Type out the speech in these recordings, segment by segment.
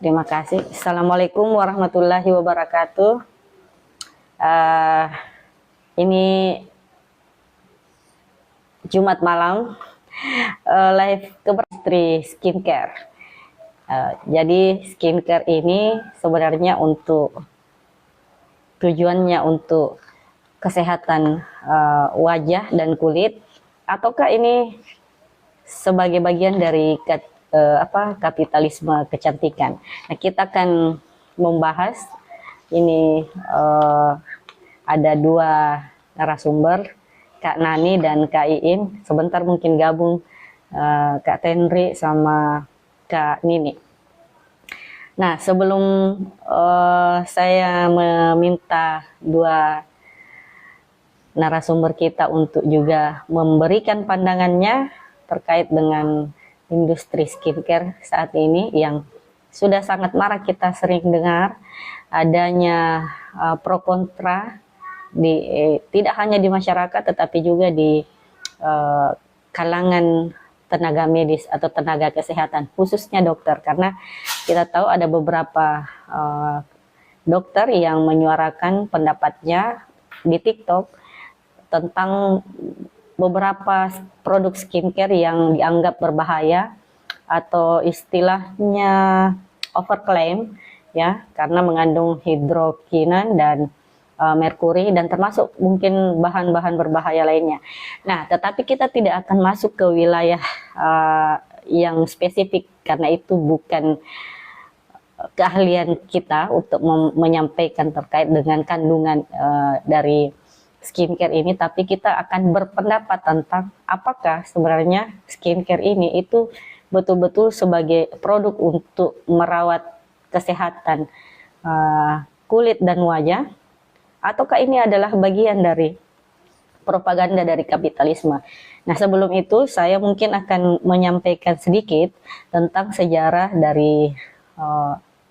Terima kasih. Assalamualaikum warahmatullahi wabarakatuh. Eh, ini Jumat malam, live keberistri skincare. Jadi skincare ini sebenarnya tujuannya untuk kesehatan wajah dan kulit, ataukah ini sebagai bagian dari kapitalisme kecantikan. Nah, kita akan membahas ini, ada dua narasumber, Kak Nani dan Kak Iin. Sebentar mungkin gabung Kak Tenri sama Kak Nini. Nah, sebelum saya meminta dua narasumber kita untuk juga memberikan pandangannya terkait dengan industri skincare saat ini yang sudah sangat marak, kita sering dengar adanya pro kontra tidak hanya di masyarakat tetapi juga di kalangan tenaga medis atau tenaga kesehatan, khususnya dokter, karena kita tahu ada beberapa dokter yang menyuarakan pendapatnya di TikTok tentang beberapa produk skincare yang dianggap berbahaya atau istilahnya overclaim, ya, karena mengandung hidrokinon dan merkuri dan termasuk mungkin bahan-bahan berbahaya lainnya. Nah, tetapi kita tidak akan masuk ke wilayah yang spesifik karena itu bukan keahlian kita untuk menyampaikan terkait dengan kandungan dari skincare ini, tapi kita akan berpendapat tentang apakah sebenarnya skincare ini itu betul-betul sebagai produk untuk merawat kesehatan kulit dan wajah, ataukah ini adalah bagian dari propaganda dari kapitalisme. Nah, sebelum itu saya mungkin akan menyampaikan sedikit tentang sejarah dari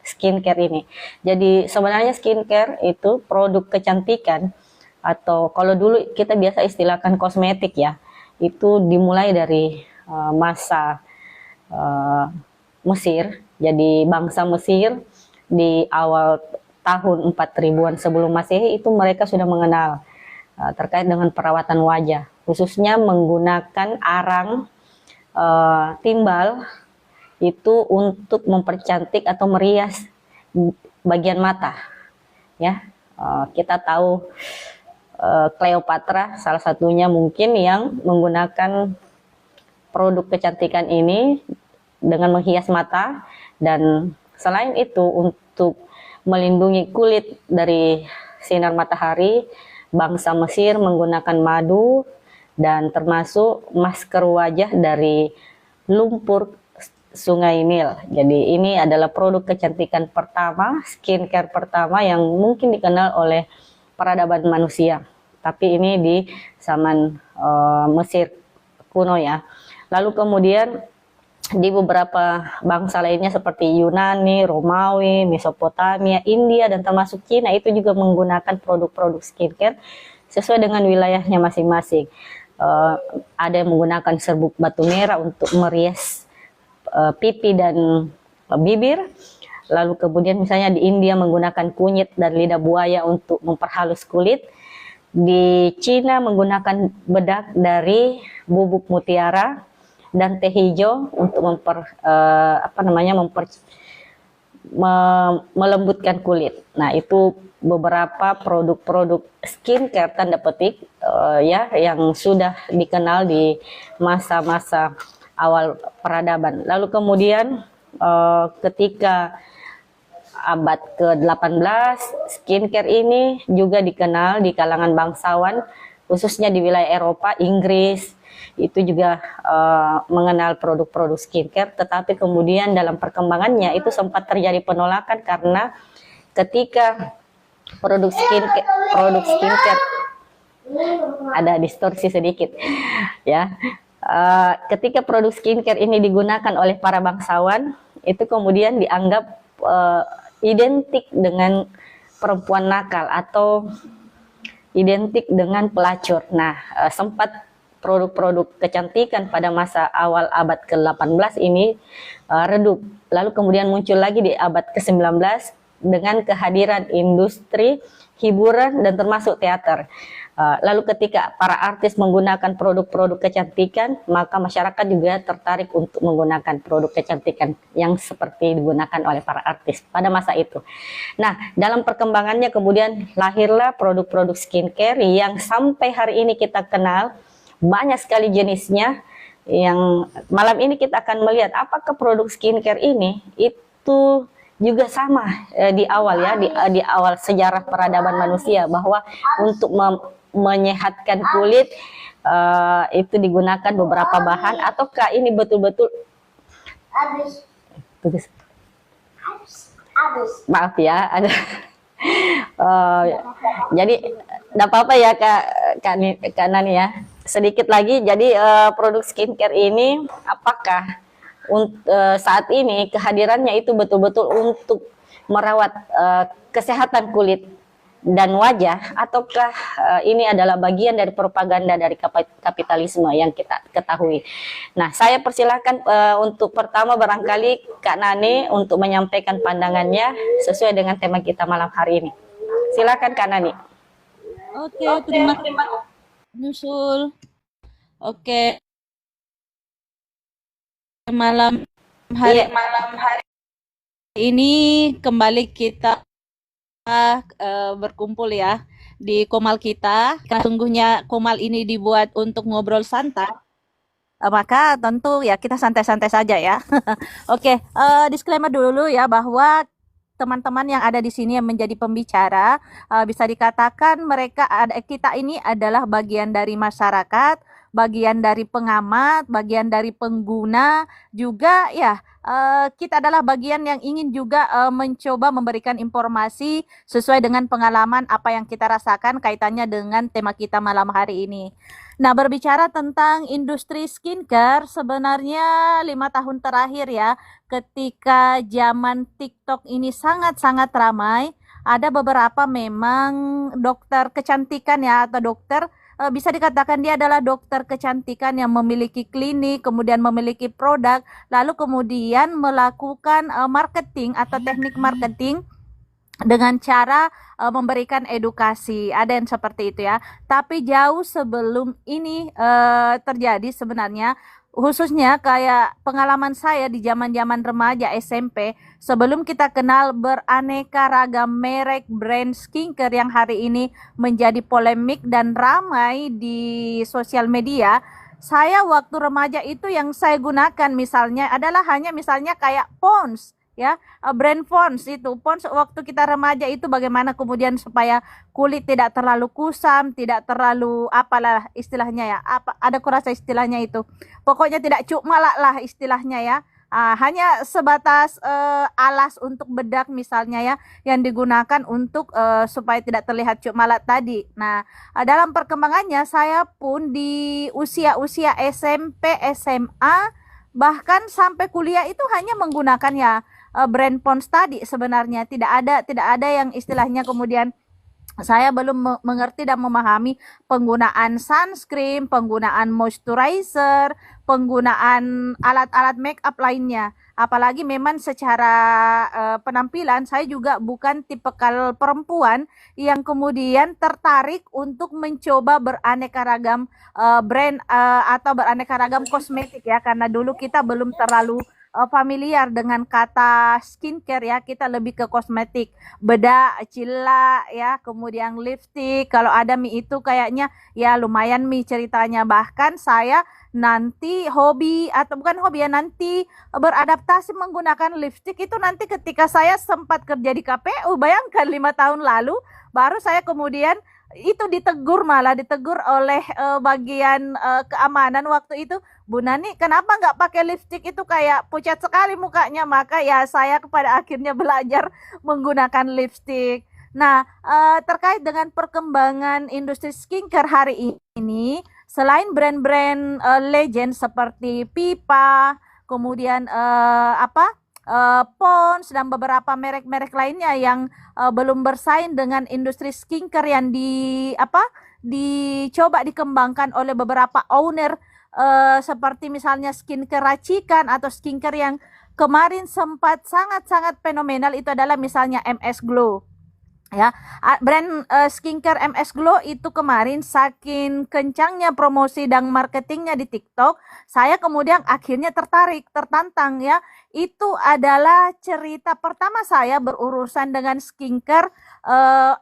skincare ini. Jadi sebenarnya skincare itu produk kecantikan, atau kalau dulu kita biasa istilahkan kosmetik, ya, itu dimulai dari masa Mesir. Jadi bangsa Mesir di awal tahun 4000-an sebelum Masehi itu mereka sudah mengenal terkait dengan perawatan wajah, khususnya menggunakan arang timbal itu untuk mempercantik atau merias bagian mata, ya. Kita tahu Cleopatra salah satunya mungkin yang menggunakan produk kecantikan ini dengan menghias mata, dan selain itu untuk melindungi kulit dari sinar matahari, bangsa Mesir menggunakan madu dan termasuk masker wajah dari lumpur Sungai Nil. Jadi ini adalah produk kecantikan pertama, skincare pertama yang mungkin dikenal oleh peradaban manusia. Tapi ini di zaman Mesir kuno, ya. Lalu kemudian di beberapa bangsa lainnya seperti Yunani, Romawi, Mesopotamia, India, dan termasuk Cina itu juga menggunakan produk-produk skincare sesuai dengan wilayahnya masing-masing. Ada yang menggunakan serbuk batu merah untuk merias pipi dan bibir. Lalu kemudian misalnya di India menggunakan kunyit dan lidah buaya untuk memperhalus kulit. Di Cina menggunakan bedak dari bubuk mutiara dan teh hijau untuk melembutkan kulit. Nah, itu beberapa produk-produk skincare tanda petik ya yang sudah dikenal di masa-masa awal peradaban. Lalu kemudian ketika abad ke-18, skincare ini juga dikenal di kalangan bangsawan, khususnya di wilayah Eropa, Inggris, itu juga mengenal produk-produk skincare. Tetapi kemudian dalam perkembangannya itu sempat terjadi penolakan karena ketika produk skincare ada distorsi sedikit, ya. Ketika produk skincare ini digunakan oleh para bangsawan, itu kemudian dianggap identik dengan perempuan nakal atau identik dengan pelacur. Nah, sempat produk-produk kecantikan pada masa awal abad ke-18 ini redup. Lalu kemudian muncul lagi di abad ke-19 dengan kehadiran industri hiburan dan termasuk teater. Lalu ketika para artis menggunakan produk-produk kecantikan, maka masyarakat juga tertarik untuk menggunakan produk kecantikan yang seperti digunakan oleh para artis pada masa itu. Nah, dalam perkembangannya kemudian lahirlah produk-produk skincare yang sampai hari ini kita kenal, banyak sekali jenisnya. Yang malam ini kita akan melihat apakah produk skincare ini itu juga sama di awal ya, di awal sejarah peradaban manusia, bahwa untuk menyehatkan kulit itu digunakan beberapa bahan, ataukah ini betul-betul maaf ya ada jadi tidak apa-apa ya Kak Nani ya, sedikit lagi. Jadi produk skincare ini apakah saat ini kehadirannya itu betul-betul untuk merawat kesehatan kulit dan wajah, ataukah ini adalah bagian dari propaganda dari kapitalisme yang kita ketahui. Nah, saya persilahkan untuk pertama barangkali Kak Nani untuk menyampaikan pandangannya sesuai dengan tema kita malam hari ini. Silakan Kak Nani. Oke, terima kasih Nusul. Oke, malam hari ini kembali kita berkumpul ya di Komal kita. Karena sungguhnya Komal ini dibuat untuk ngobrol santai, maka tentu ya kita santai-santai saja ya. Oke, disclaimer dulu ya bahwa teman-teman yang ada di sini yang menjadi pembicara bisa dikatakan kita ini adalah bagian dari masyarakat, bagian dari pengamat, bagian dari pengguna juga ya. Kita adalah bagian yang ingin juga mencoba memberikan informasi sesuai dengan pengalaman apa yang kita rasakan kaitannya dengan tema kita malam hari ini. Nah, berbicara tentang industri skincare, sebenarnya 5 tahun terakhir ya, ketika zaman TikTok ini sangat-sangat ramai, ada beberapa memang dokter kecantikan ya, atau dokter bisa dikatakan dia adalah dokter kecantikan yang memiliki klinik, kemudian memiliki produk, lalu kemudian melakukan marketing atau teknik marketing dengan cara memberikan edukasi. Ada yang seperti itu ya. Tapi jauh sebelum ini terjadi sebenarnya, khususnya kayak pengalaman saya di zaman-zaman remaja SMP, sebelum kita kenal beraneka ragam merek brand skincare yang hari ini menjadi polemik dan ramai di sosial media, saya waktu remaja itu yang saya gunakan misalnya adalah hanya misalnya kayak Pond's ya, brand Pond's itu. Pond's waktu kita remaja itu bagaimana kemudian supaya kulit tidak terlalu kusam, tidak terlalu apalah istilahnya ya, apa ada kurasa istilahnya itu, pokoknya tidak cuk malak lah istilahnya ya. Hanya sebatas alas untuk bedak misalnya ya, yang digunakan untuk supaya tidak terlihat cuk malak tadi. Nah, dalam perkembangannya saya pun di usia-usia SMP, SMA, bahkan sampai kuliah itu hanya menggunakan ya brand Pond's tadi. Sebenarnya tidak ada yang istilahnya kemudian saya belum mengerti dan memahami penggunaan sunscreen, penggunaan moisturizer, penggunaan alat-alat make up lainnya. Apalagi memang secara penampilan saya juga bukan tipikal perempuan yang kemudian tertarik untuk mencoba beraneka ragam brand atau beraneka ragam kosmetik ya, karena dulu kita belum terlalu familiar dengan kata skincare ya, kita lebih ke kosmetik, bedak, cila ya, kemudian lipstick. Kalau ada Mi itu kayaknya ya lumayan Mi ceritanya. Bahkan saya nanti hobi atau bukan hobi ya, nanti beradaptasi menggunakan lipstick itu nanti ketika saya sempat kerja di KPU. Bayangkan 5 tahun lalu baru saya kemudian itu ditegur, malah ditegur oleh bagian keamanan waktu itu, Bu Nani kenapa nggak pakai lipstick, itu kayak pucat sekali mukanya. Maka ya saya pada akhirnya belajar menggunakan lipstick. Nah, terkait dengan perkembangan industri skincare hari ini, selain brand-brand legend seperti Pipa, kemudian Pond's dan beberapa merek-merek lainnya yang belum bersaing dengan industri skincare dicoba dikembangkan oleh beberapa owner seperti misalnya skincare racikan atau skincare yang kemarin sempat sangat-sangat fenomenal itu adalah misalnya MS Glow. Ya, brand skincare MS Glow itu kemarin saking kencangnya promosi dan marketingnya di TikTok, saya kemudian akhirnya tertarik, tertantang ya. Itu adalah cerita pertama saya berurusan dengan skincare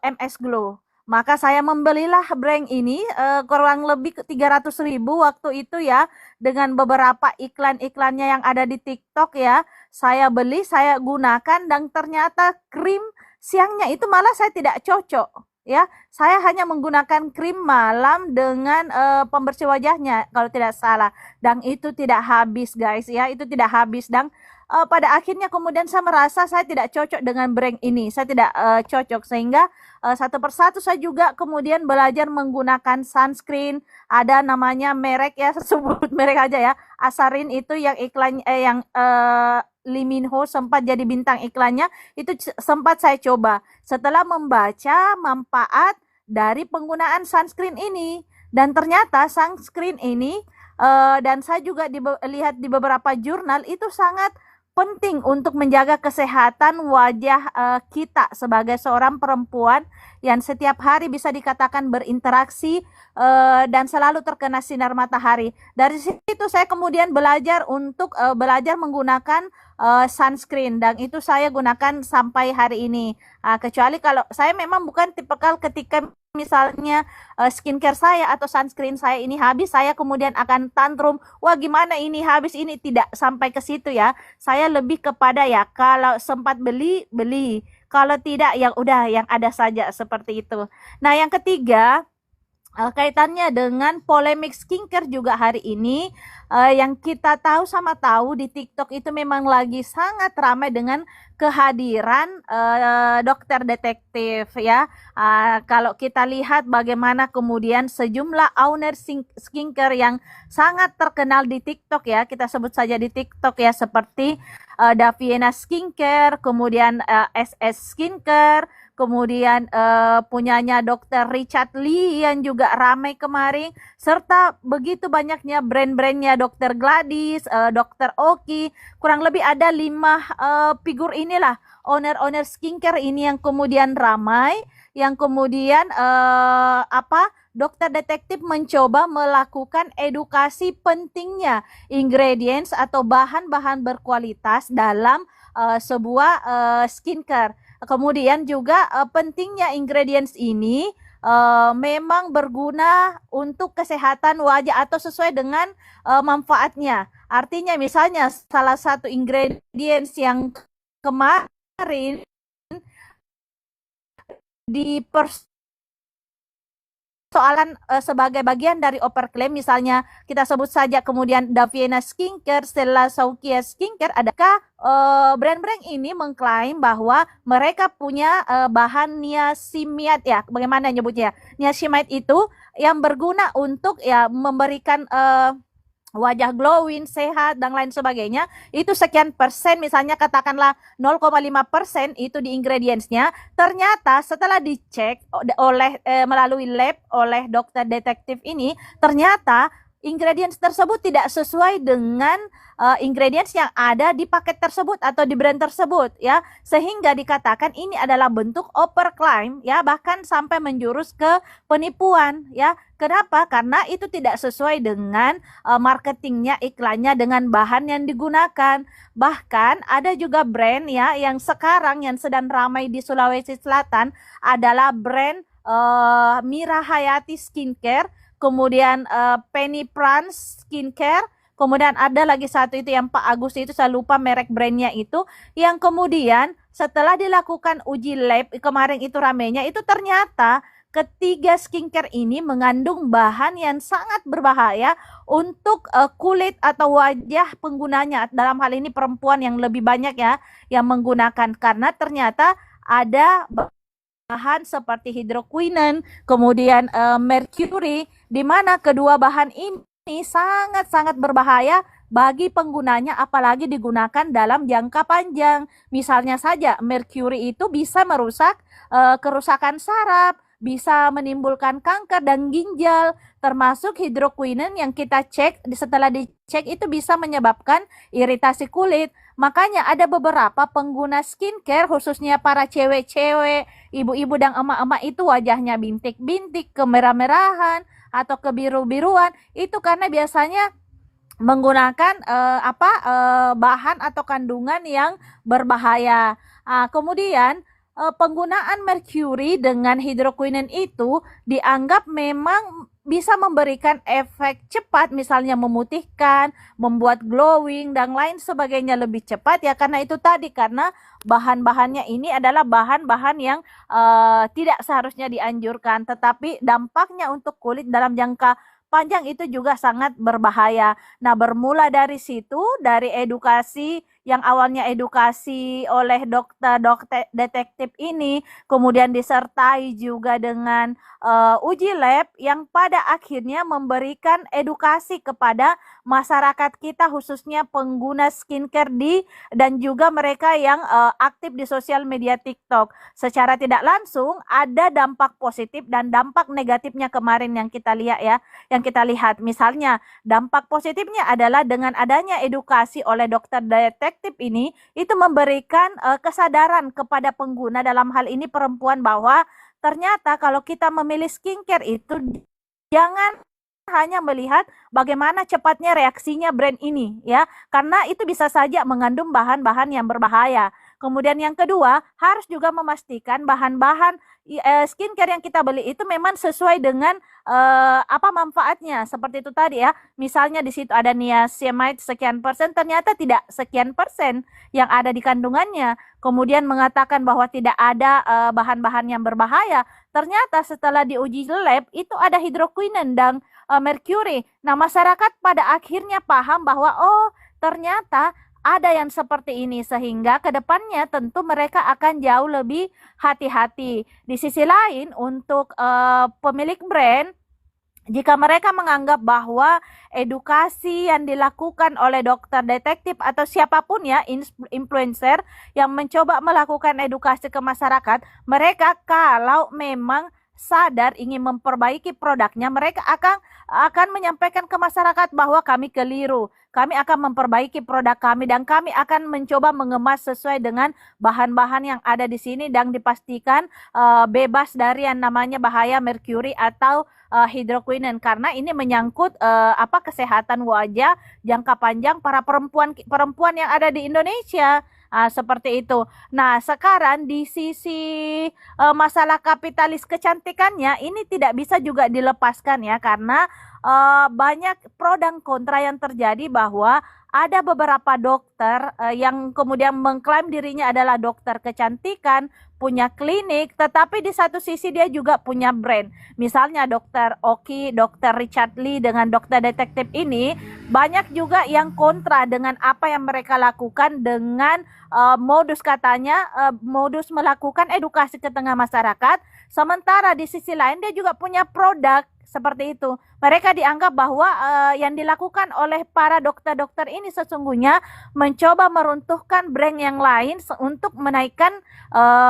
MS Glow. Maka saya membelilah brand ini kurang lebih 300.000 waktu itu ya, dengan beberapa iklan-iklannya yang ada di TikTok ya. Saya beli, saya gunakan dan ternyata krim siangnya itu malah saya tidak cocok ya. Saya hanya menggunakan krim malam dengan pembersih wajahnya kalau tidak salah, dan itu tidak habis guys ya, itu tidak habis. Dan pada akhirnya kemudian saya merasa saya tidak cocok dengan brand ini, saya tidak cocok, sehingga satu persatu saya juga kemudian belajar menggunakan sunscreen. Ada namanya merek ya, sebut merek aja ya, Asarin itu yang iklan yang Lee Min Ho sempat jadi bintang iklannya, itu sempat saya coba setelah membaca manfaat dari penggunaan sunscreen ini. Dan ternyata sunscreen ini dan saya juga lihat di beberapa jurnal itu sangat penting untuk menjaga kesehatan wajah kita sebagai seorang perempuan yang setiap hari bisa dikatakan berinteraksi dan selalu terkena sinar matahari. Dari situ saya kemudian belajar untuk belajar menggunakan sunscreen, dan itu saya gunakan sampai hari ini. Kecuali kalau saya memang bukan tipikal ketika misalnya skincare saya atau sunscreen saya ini habis, saya kemudian akan tantrum, wah gimana ini habis, ini tidak sampai ke situ ya. Saya lebih kepada ya kalau sempat beli, beli. Kalau tidak ya udah yang ada saja, seperti itu. Nah, yang ketiga kaitannya dengan polemik skincare juga hari ini, yang kita tahu sama tahu di TikTok itu memang lagi sangat ramai dengan kehadiran dokter detektif ya. Kalau kita lihat bagaimana kemudian sejumlah owner skincare yang sangat terkenal di TikTok ya, kita sebut saja di TikTok ya, seperti Daviena Skincare, kemudian SS Skincare, kemudian punyanya Dr. Richard Lee yang juga ramai kemarin, serta begitu banyaknya brand-brandnya Dr. Gladys, Dr. Oki, kurang lebih ada 5 figur inilah, owner-owner skincare ini yang kemudian ramai, yang kemudian dokter detektif mencoba melakukan edukasi pentingnya ingredients atau bahan-bahan berkualitas dalam sebuah skincare. Kemudian juga pentingnya ingredients ini memang berguna untuk kesehatan wajah atau sesuai dengan manfaatnya. Artinya misalnya salah satu ingredients yang kemarin di persoalan sebagai bagian dari overclaim, misalnya kita sebut saja kemudian Daviena Skincare, Stella Saukia Skincare, adakah brand-brand ini mengklaim bahwa mereka punya bahan niacinamide ya, bagaimana nyebutnya? Niacinamide itu yang berguna untuk ya memberikan wajah glowing, sehat, dan lain sebagainya. Itu sekian persen, misalnya katakanlah 0,5% itu di ingredientsnya. Ternyata setelah dicek oleh melalui lab oleh dokter detektif ini, ternyata ingredients tersebut tidak sesuai dengan ingredients yang ada di paket tersebut atau di brand tersebut ya, sehingga dikatakan ini adalah bentuk overclaim ya, bahkan sampai menjurus ke penipuan ya. Kenapa? Karena itu tidak sesuai dengan marketingnya, iklannya, dengan bahan yang digunakan. Bahkan ada juga brand ya yang sekarang yang sedang ramai di Sulawesi Selatan adalah brand Mira Hayati Skincare, kemudian Penny Prance Skincare, kemudian ada lagi satu itu yang Pak Agus itu, saya lupa merek brandnya itu, yang kemudian setelah dilakukan uji lab kemarin itu ramenya, itu ternyata ketiga skincare ini mengandung bahan yang sangat berbahaya untuk kulit atau wajah penggunanya. Dalam hal ini perempuan yang lebih banyak ya yang menggunakan, karena ternyata ada bahan seperti hidroquinone, kemudian mercury, di mana kedua bahan ini sangat-sangat berbahaya bagi penggunanya, apalagi digunakan dalam jangka panjang. Misalnya saja mercury itu bisa merusak kerusakan saraf, bisa menimbulkan kanker dan ginjal, termasuk hidroquinone yang kita cek, setelah dicek itu bisa menyebabkan iritasi kulit. Makanya ada beberapa pengguna skincare, khususnya para cewek-cewek, ibu-ibu dan emak-emak itu wajahnya bintik-bintik, kemerah-merahan, atau kebiru-biruan. Itu karena biasanya menggunakan bahan atau kandungan yang berbahaya. Kemudian penggunaan merkuri dengan hidroquinone itu dianggap memang bisa memberikan efek cepat, misalnya memutihkan, membuat glowing dan lain sebagainya lebih cepat ya, karena itu tadi, karena bahan-bahannya ini adalah bahan-bahan yang tidak seharusnya dianjurkan, tetapi dampaknya untuk kulit dalam jangka panjang itu juga sangat berbahaya. Nah, bermula dari situ, dari edukasi yang awalnya edukasi oleh dokter detektif ini, kemudian disertai juga dengan uji lab yang pada akhirnya memberikan edukasi kepada masyarakat kita, khususnya pengguna skincare dan juga mereka yang aktif di sosial media TikTok. Secara tidak langsung ada dampak positif dan dampak negatifnya kemarin yang kita lihat ya, yang kita lihat. Misalnya, dampak positifnya adalah dengan adanya edukasi oleh dokter detektif ini, itu memberikan kesadaran kepada pengguna, dalam hal ini perempuan, bahwa ternyata kalau kita memilih skincare itu jangan hanya melihat bagaimana cepatnya reaksinya brand ini ya, karena itu bisa saja mengandung bahan-bahan yang berbahaya. Kemudian yang kedua, harus juga memastikan bahan-bahan skincare yang kita beli itu memang sesuai dengan apa manfaatnya. Seperti itu tadi ya. Misalnya di situ ada niacinamide sekian persen, ternyata tidak sekian persen yang ada di kandungannya. Kemudian mengatakan bahwa tidak ada bahan-bahan yang berbahaya. Ternyata setelah diuji lab itu ada hidroquinone dan merkuri. Nah, masyarakat pada akhirnya paham bahwa oh, ternyata ada yang seperti ini, sehingga ke depannya tentu mereka akan jauh lebih hati-hati. Di sisi lain, untuk pemilik brand, jika mereka menganggap bahwa edukasi yang dilakukan oleh dokter detektif atau siapapun ya, influencer yang mencoba melakukan edukasi ke masyarakat, mereka kalau memang sadar ingin memperbaiki produknya, mereka akan menyampaikan ke masyarakat bahwa kami keliru, kami akan memperbaiki produk kami, dan kami akan mencoba mengemas sesuai dengan bahan-bahan yang ada di sini dan dipastikan bebas dari yang namanya bahaya merkuri atau hidroquinone, karena ini menyangkut kesehatan wajah jangka panjang para perempuan yang ada di Indonesia. Seperti itu. Nah, sekarang di sisi masalah kapitalis kecantikannya ini tidak bisa juga dilepaskan ya, karena banyak pro dan kontra yang terjadi, bahwa ada beberapa dokter yang kemudian mengklaim dirinya adalah dokter kecantikan, punya klinik, tetapi di satu sisi dia juga punya brand. Misalnya dokter Oki, dokter Richard Lee dengan dokter detektif ini, banyak juga yang kontra dengan apa yang mereka lakukan dengan modus katanya, modus melakukan edukasi ke tengah masyarakat. Sementara di sisi lain dia juga punya produk seperti itu. Mereka dianggap bahwa yang dilakukan oleh para dokter-dokter ini sesungguhnya mencoba meruntuhkan brand yang lain untuk menaikkan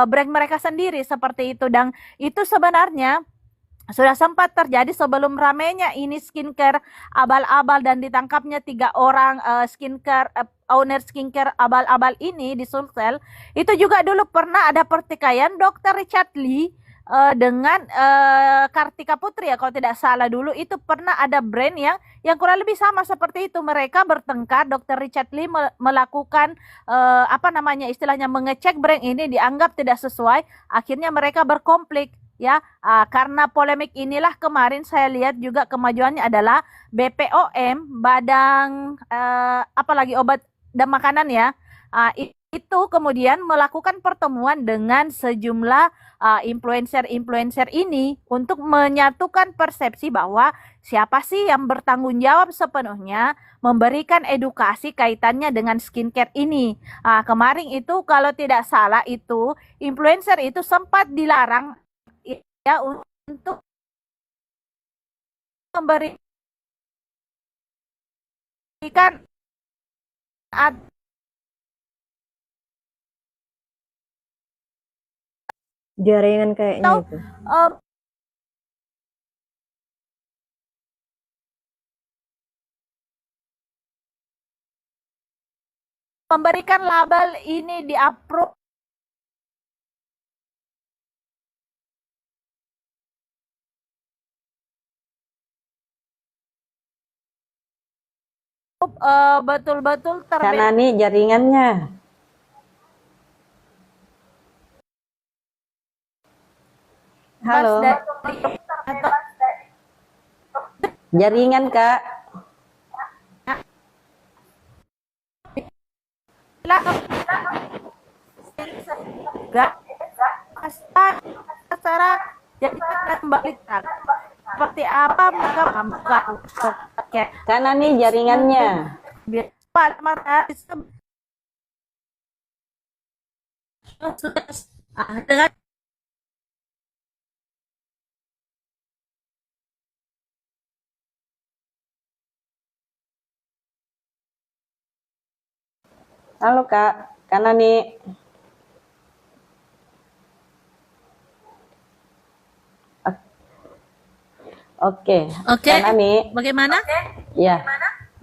brand mereka sendiri seperti itu. Dan itu sebenarnya sudah sempat terjadi sebelum ramainya ini skincare abal-abal dan ditangkapnya 3 orang skincare owner skincare abal-abal ini di Sulsel. Itu juga dulu pernah ada pertikaian dokter Richard Lee dengan Kartika Putri ya, kalau tidak salah. Dulu itu pernah ada brand yang kurang lebih sama seperti itu. Mereka bertengkar, dokter Richard Lee melakukan istilahnya mengecek brand ini, dianggap tidak sesuai. Akhirnya mereka berkonflik ya. Karena polemik inilah kemarin saya lihat juga kemajuannya adalah BPOM, Badan apalagi obat dan makanan ya. Itu kemudian melakukan pertemuan dengan sejumlah influencer-influencer ini untuk menyatukan persepsi bahwa siapa sih yang bertanggung jawab sepenuhnya memberikan edukasi kaitannya dengan skincare ini. Kemarin itu kalau tidak salah itu influencer itu sempat dilarang ya untuk memberikan Jaringan kayaknya atau itu. memberikan label ini di-approve betul-betul Nani jaringannya. Halo, dari atau jaringan Kak. gak secara jadi kembali seperti apa maka oke Kak Nani jaringannya. biar dengan Halo Kak, Kak Nani. Oke, Oke. Kak Nani. Bagaimana? Ya,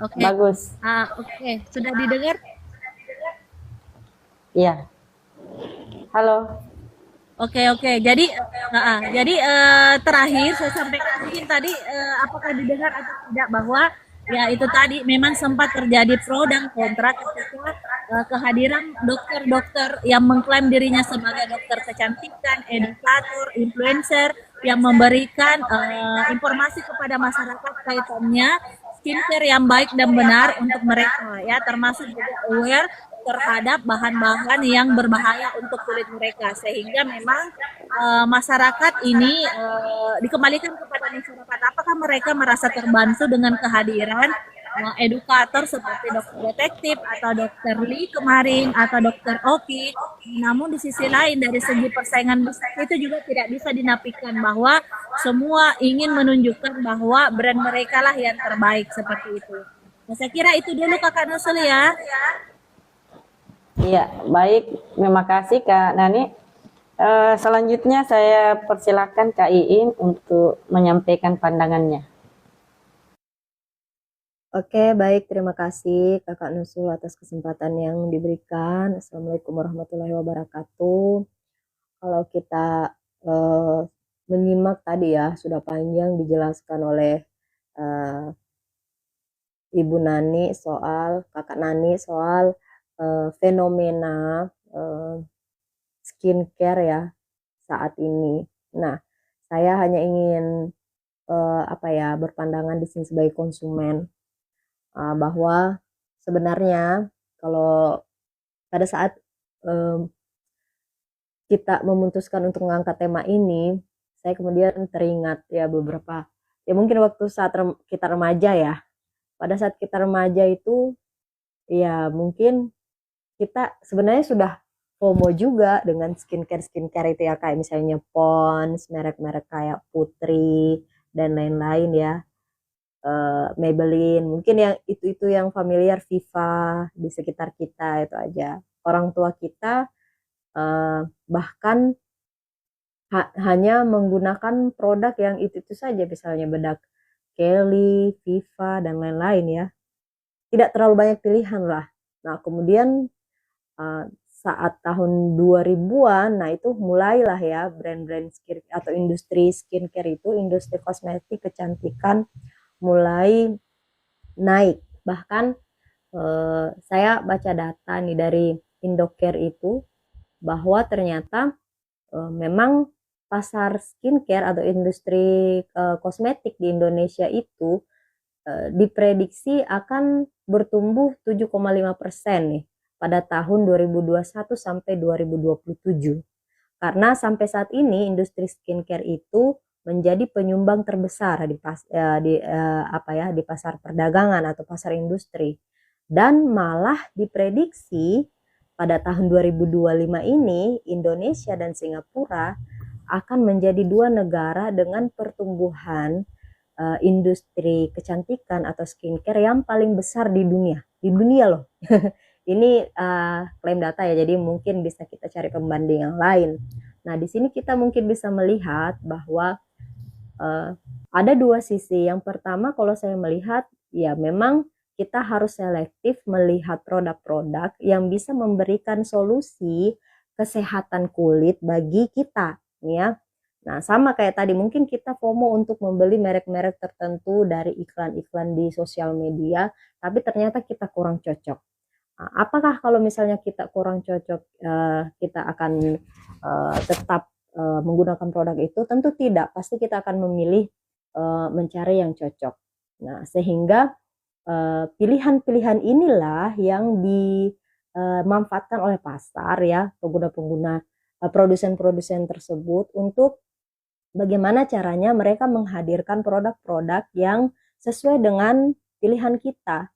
Oke. bagus. Oke. Sudah didengar? Iya. Halo. Oke. Jadi terakhir saya sampaikan mungkin tadi apakah didengar atau tidak bahwa ya itu tadi memang sempat terjadi pro dan kontra ketika kehadiran dokter-dokter yang mengklaim dirinya sebagai dokter kecantikan, edukator, influencer yang memberikan informasi kepada masyarakat kaitannya skincare yang baik dan benar untuk mereka ya, termasuk juga aware terhadap bahan-bahan yang berbahaya untuk kulit mereka, sehingga memang masyarakat ini dikembalikan kepada masyarakat apakah mereka merasa terbantu dengan kehadiran edukator seperti dokter detektif atau dokter Lee kemarin atau dokter Oki. Namun di sisi lain dari segi persaingan bisnis itu juga tidak bisa dinafikan bahwa semua ingin menunjukkan bahwa brand mereka lah yang terbaik seperti itu. Nah, saya kira itu dulu Kakak Nusul ya. Iya, baik. Terima kasih Kak Nani. Selanjutnya saya persilakan Kak Iin untuk menyampaikan pandangannya. Oke, baik. Terima kasih Kakak Nusul atas kesempatan yang diberikan. Assalamualaikum warahmatullahi wabarakatuh. Kalau kita menyimak tadi ya, sudah panjang dijelaskan oleh Ibu Nani Kakak Nani soal fenomena skincare ya saat ini. Nah, saya hanya ingin berpandangan di sini sebagai konsumen bahwa sebenarnya kalau pada saat kita memutuskan untuk mengangkat tema ini, saya kemudian teringat ya beberapa, ya mungkin waktu saat kita remaja ya, pada saat kita remaja itu ya mungkin kita sebenarnya sudah FOMO juga dengan skincare itu ya, kayak misalnya Pond's, merek-merek kayak Putri dan lain-lain ya, Maybelline, mungkin yang itu yang familiar, Viva di sekitar kita itu aja. Orang tua kita bahkan hanya menggunakan produk yang itu saja, misalnya bedak Kelly, Viva dan lain-lain ya. Tidak terlalu banyak pilihan lah. Nah, kemudian saat tahun 2000-an, nah itu mulailah ya brand-brand skincare atau industri skincare itu, industri kosmetik kecantikan mulai naik. Bahkan saya baca data nih dari Indocare itu bahwa ternyata memang pasar skincare atau industri kosmetik di Indonesia itu diprediksi akan bertumbuh 7,5% nih pada tahun 2021 sampai 2027. Karena sampai saat ini industri skincare itu menjadi penyumbang terbesar di pasar perdagangan atau pasar industri. Dan malah diprediksi pada tahun 2025 ini Indonesia dan Singapura akan menjadi dua negara dengan pertumbuhan industri kecantikan atau skincare yang paling besar di dunia loh. Ini klaim data ya, jadi mungkin bisa kita cari pembanding yang lain. Nah, di sini kita mungkin bisa melihat bahwa ada dua sisi. Yang pertama, kalau saya melihat ya memang kita harus selektif melihat produk-produk yang bisa memberikan solusi kesehatan kulit bagi kita, ya. Nah, sama kayak tadi, mungkin kita FOMO untuk membeli merek-merek tertentu dari iklan-iklan di sosial media, tapi ternyata kita kurang cocok. Nah, apakah kalau misalnya kita kurang cocok, kita akan tetap menggunakan produk itu? Tentu tidak, pasti kita akan memilih mencari yang cocok. Nah, sehingga pilihan-pilihan inilah yang dimanfaatkan oleh pasar, ya, pengguna-pengguna, produsen-produsen tersebut, untuk bagaimana caranya mereka menghadirkan produk-produk yang sesuai dengan pilihan kita.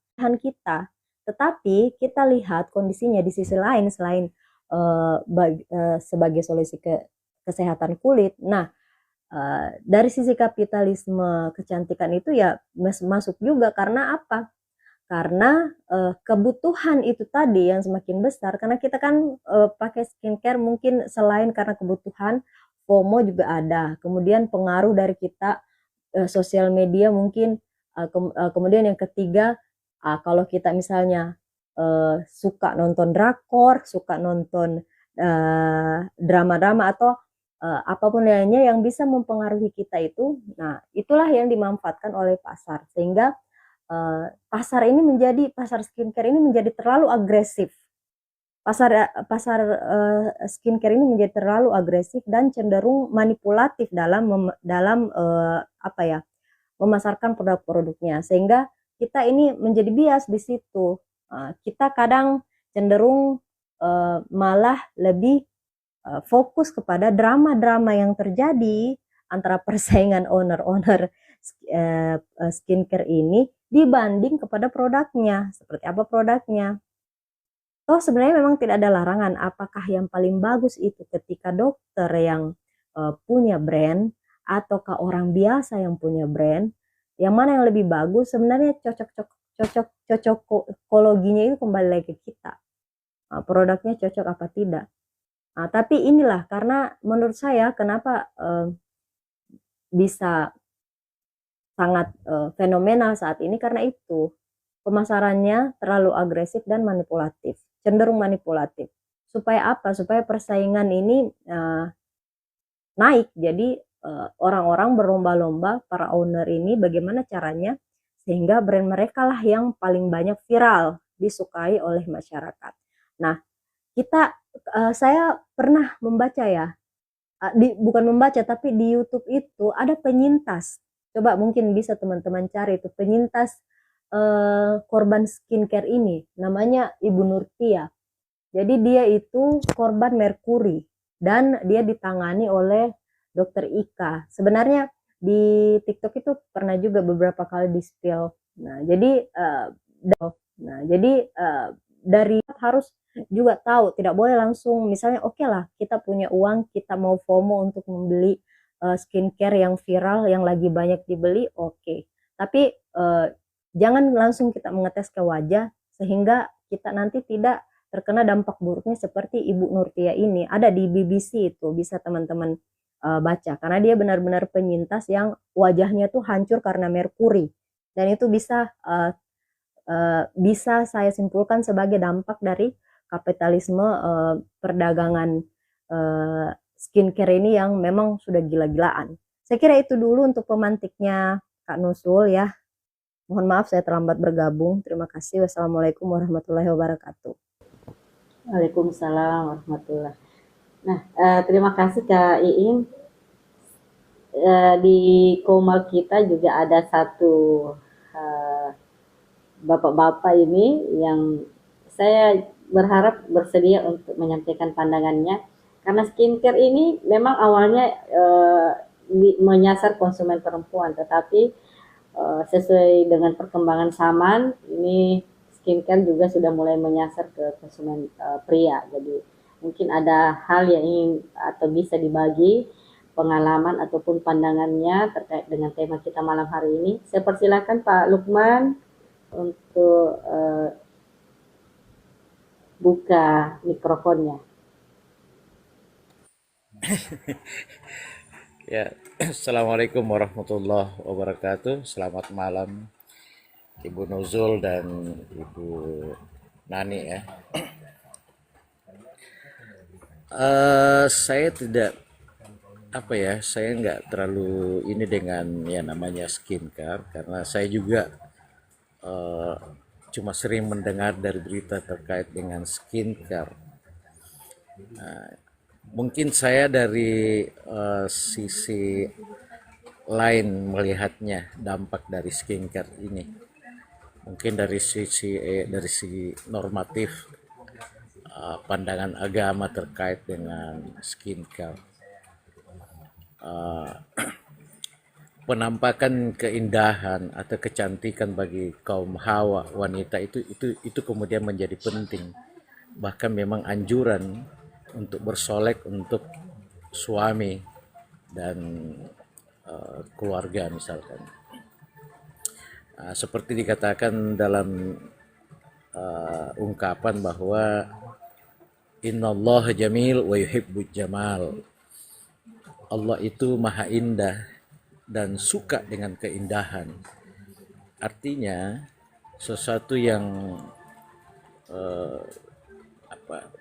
Tetapi kita lihat kondisinya di sisi lain, selain sebagai solusi kesehatan kulit. Nah, dari sisi kapitalisme kecantikan itu ya masuk juga, karena apa? Karena kebutuhan itu tadi yang semakin besar, karena kita kan pakai skincare mungkin selain karena kebutuhan, FOMO juga ada. Kemudian pengaruh dari kita sosial media mungkin, kemudian yang ketiga, kalau kita misalnya suka nonton drakor, suka nonton drama-drama atau apapun lainnya yang bisa mempengaruhi kita itu, nah itulah yang dimanfaatkan oleh pasar, sehingga pasar skincare ini menjadi terlalu agresif. Pasar pasar skincare ini menjadi terlalu agresif dan cenderung manipulatif dalam memasarkan produk-produknya, sehingga kita ini menjadi bias di situ. Kita kadang cenderung malah lebih fokus kepada drama-drama yang terjadi antara persaingan owner-owner skincare ini dibanding kepada produknya. Seperti apa produknya? Toh sebenarnya memang tidak ada larangan. Apakah yang paling bagus itu ketika dokter yang punya brand ataukah orang biasa yang punya brand? Yang mana yang lebih bagus? Sebenarnya cocokologinya itu kembali lagi ke kita. Produknya cocok apa tidak? Tapi inilah, karena menurut saya kenapa bisa sangat fenomenal saat ini, karena itu pemasarannya terlalu agresif dan manipulatif, cenderung manipulatif. Supaya apa? Supaya persaingan ini naik. Jadi orang-orang berlomba-lomba, para owner ini bagaimana caranya sehingga brand mereka lah yang paling banyak viral, disukai oleh masyarakat. Nah, saya pernah membaca, ya, bukan membaca, tapi di YouTube itu ada penyintas. Coba mungkin bisa teman-teman cari itu penyintas korban skincare ini, namanya Ibu Nurtia. Jadi dia itu korban merkuri dan dia ditangani oleh Dokter Ika. Sebenarnya di TikTok itu pernah juga beberapa kali di-spill. Jadi dari harus juga tahu, tidak boleh langsung misalnya oke lah kita punya uang, kita mau FOMO untuk membeli skincare yang viral yang lagi banyak dibeli, oke. Tapi jangan langsung kita mengetes ke wajah sehingga kita nanti tidak terkena dampak buruknya seperti Ibu Nurtia ini. Ada di BBC, itu bisa teman-teman baca, karena dia benar-benar penyintas yang wajahnya tuh hancur karena merkuri, dan itu bisa saya simpulkan sebagai dampak dari kapitalisme perdagangan skincare ini yang memang sudah gila-gilaan. Saya kira itu dulu untuk pemantiknya Kak Nusul, ya. Mohon maaf saya terlambat bergabung. Terima kasih. Wassalamualaikum warahmatullahi wabarakatuh. Waalaikumsalam warahmatullahi. Nah, terima kasih Kak Iing. Di Komal kita juga ada satu bapak-bapak ini yang saya berharap bersedia untuk menyampaikan pandangannya, karena skincare ini memang awalnya menyasar konsumen perempuan, tetapi sesuai dengan perkembangan zaman ini skincare juga sudah mulai menyasar ke konsumen pria. Jadi mungkin ada hal yang ingin atau bisa dibagi pengalaman ataupun pandangannya terkait dengan tema kita malam hari ini. Saya persilakan Pak Lukman untuk buka mikrofonnya. Ya, Assalamualaikum warahmatullahi wabarakatuh. Selamat malam Ibu Nuzul dan Ibu Nani ya. Saya tidak saya nggak terlalu ini dengan ya namanya skincare karena saya juga eh, cuma sering mendengar dari berita terkait dengan skincare. Mungkin saya dari sisi lain melihatnya dampak dari skincare ini. Mungkin dari sisi normatif pandangan agama terkait dengan skincare. Penampakan keindahan atau kecantikan bagi kaum hawa wanita itu kemudian menjadi penting, bahkan memang anjuran untuk bersolek untuk suami dan keluarga misalkan. Seperti dikatakan dalam ungkapan bahwa innallaha jamil wa yuhibbul jamal. Allah itu maha indah dan suka dengan keindahan. Artinya sesuatu yang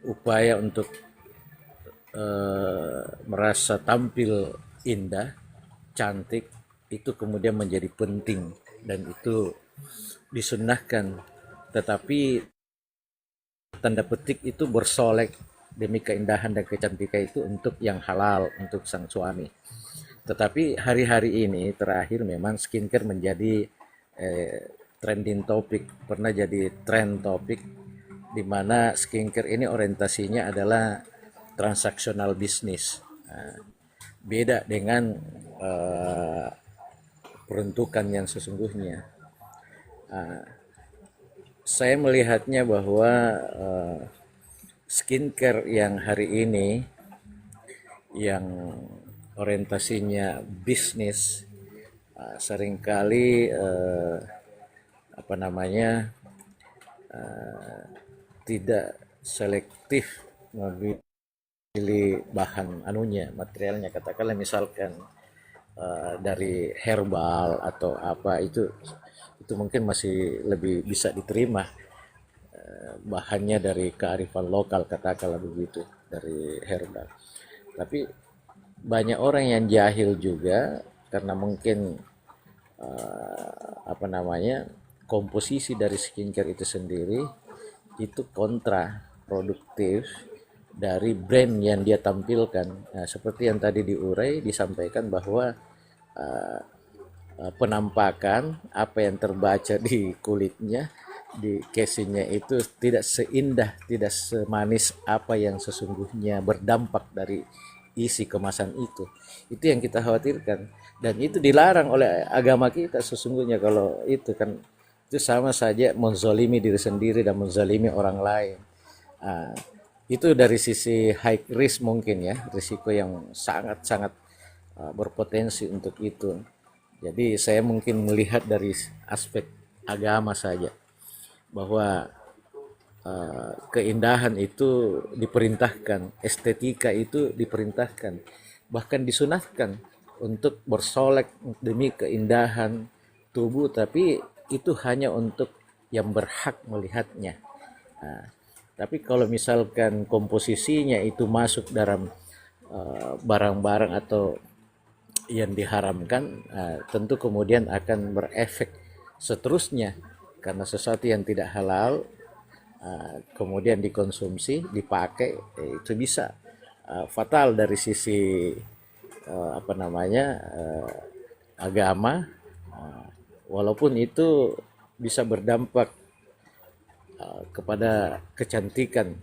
upaya untuk merasa tampil indah, cantik itu kemudian menjadi penting dan itu disunnahkan. Tetapi tanda petik itu bersolek demi keindahan dan kecantikan itu untuk yang halal untuk sang suami. Tetapi hari-hari ini terakhir memang skincare menjadi trending topik, pernah jadi trend topik di mana skincare ini orientasinya adalah transaksional bisnis. Beda dengan peruntukan yang sesungguhnya. Saya melihatnya bahwa skincare yang hari ini yang orientasinya bisnis seringkali tidak selektif memilih bahan materialnya, katakanlah misalkan dari herbal atau apa itu mungkin masih lebih bisa diterima, bahannya dari kearifan lokal katakanlah begitu, dari herbal. Tapi banyak orang yang jahil juga karena mungkin komposisi dari skincare itu sendiri itu kontra produktif dari brand yang dia tampilkan. Nah, seperti yang tadi disampaikan bahwa penampakan apa yang terbaca di kulitnya, di casingnya itu tidak seindah, tidak semanis apa yang sesungguhnya berdampak dari isi kemasan itu. Itu yang kita khawatirkan dan itu dilarang oleh agama kita sesungguhnya. Kalau itu kan itu sama saja menzalimi diri sendiri dan menzalimi orang lain. Itu dari sisi high risk mungkin ya, risiko yang sangat-sangat berpotensi untuk itu. Jadi saya mungkin melihat dari aspek agama saja bahwa keindahan itu diperintahkan, estetika itu diperintahkan, bahkan disunahkan untuk bersolek demi keindahan tubuh, tapi itu hanya untuk yang berhak melihatnya. Tapi kalau misalkan komposisinya itu masuk dalam barang-barang atau yang diharamkan, tentu kemudian akan berefek seterusnya, karena sesuatu yang tidak halal kemudian dikonsumsi, dipakai, itu bisa fatal dari sisi agama, walaupun itu bisa berdampak kepada kecantikan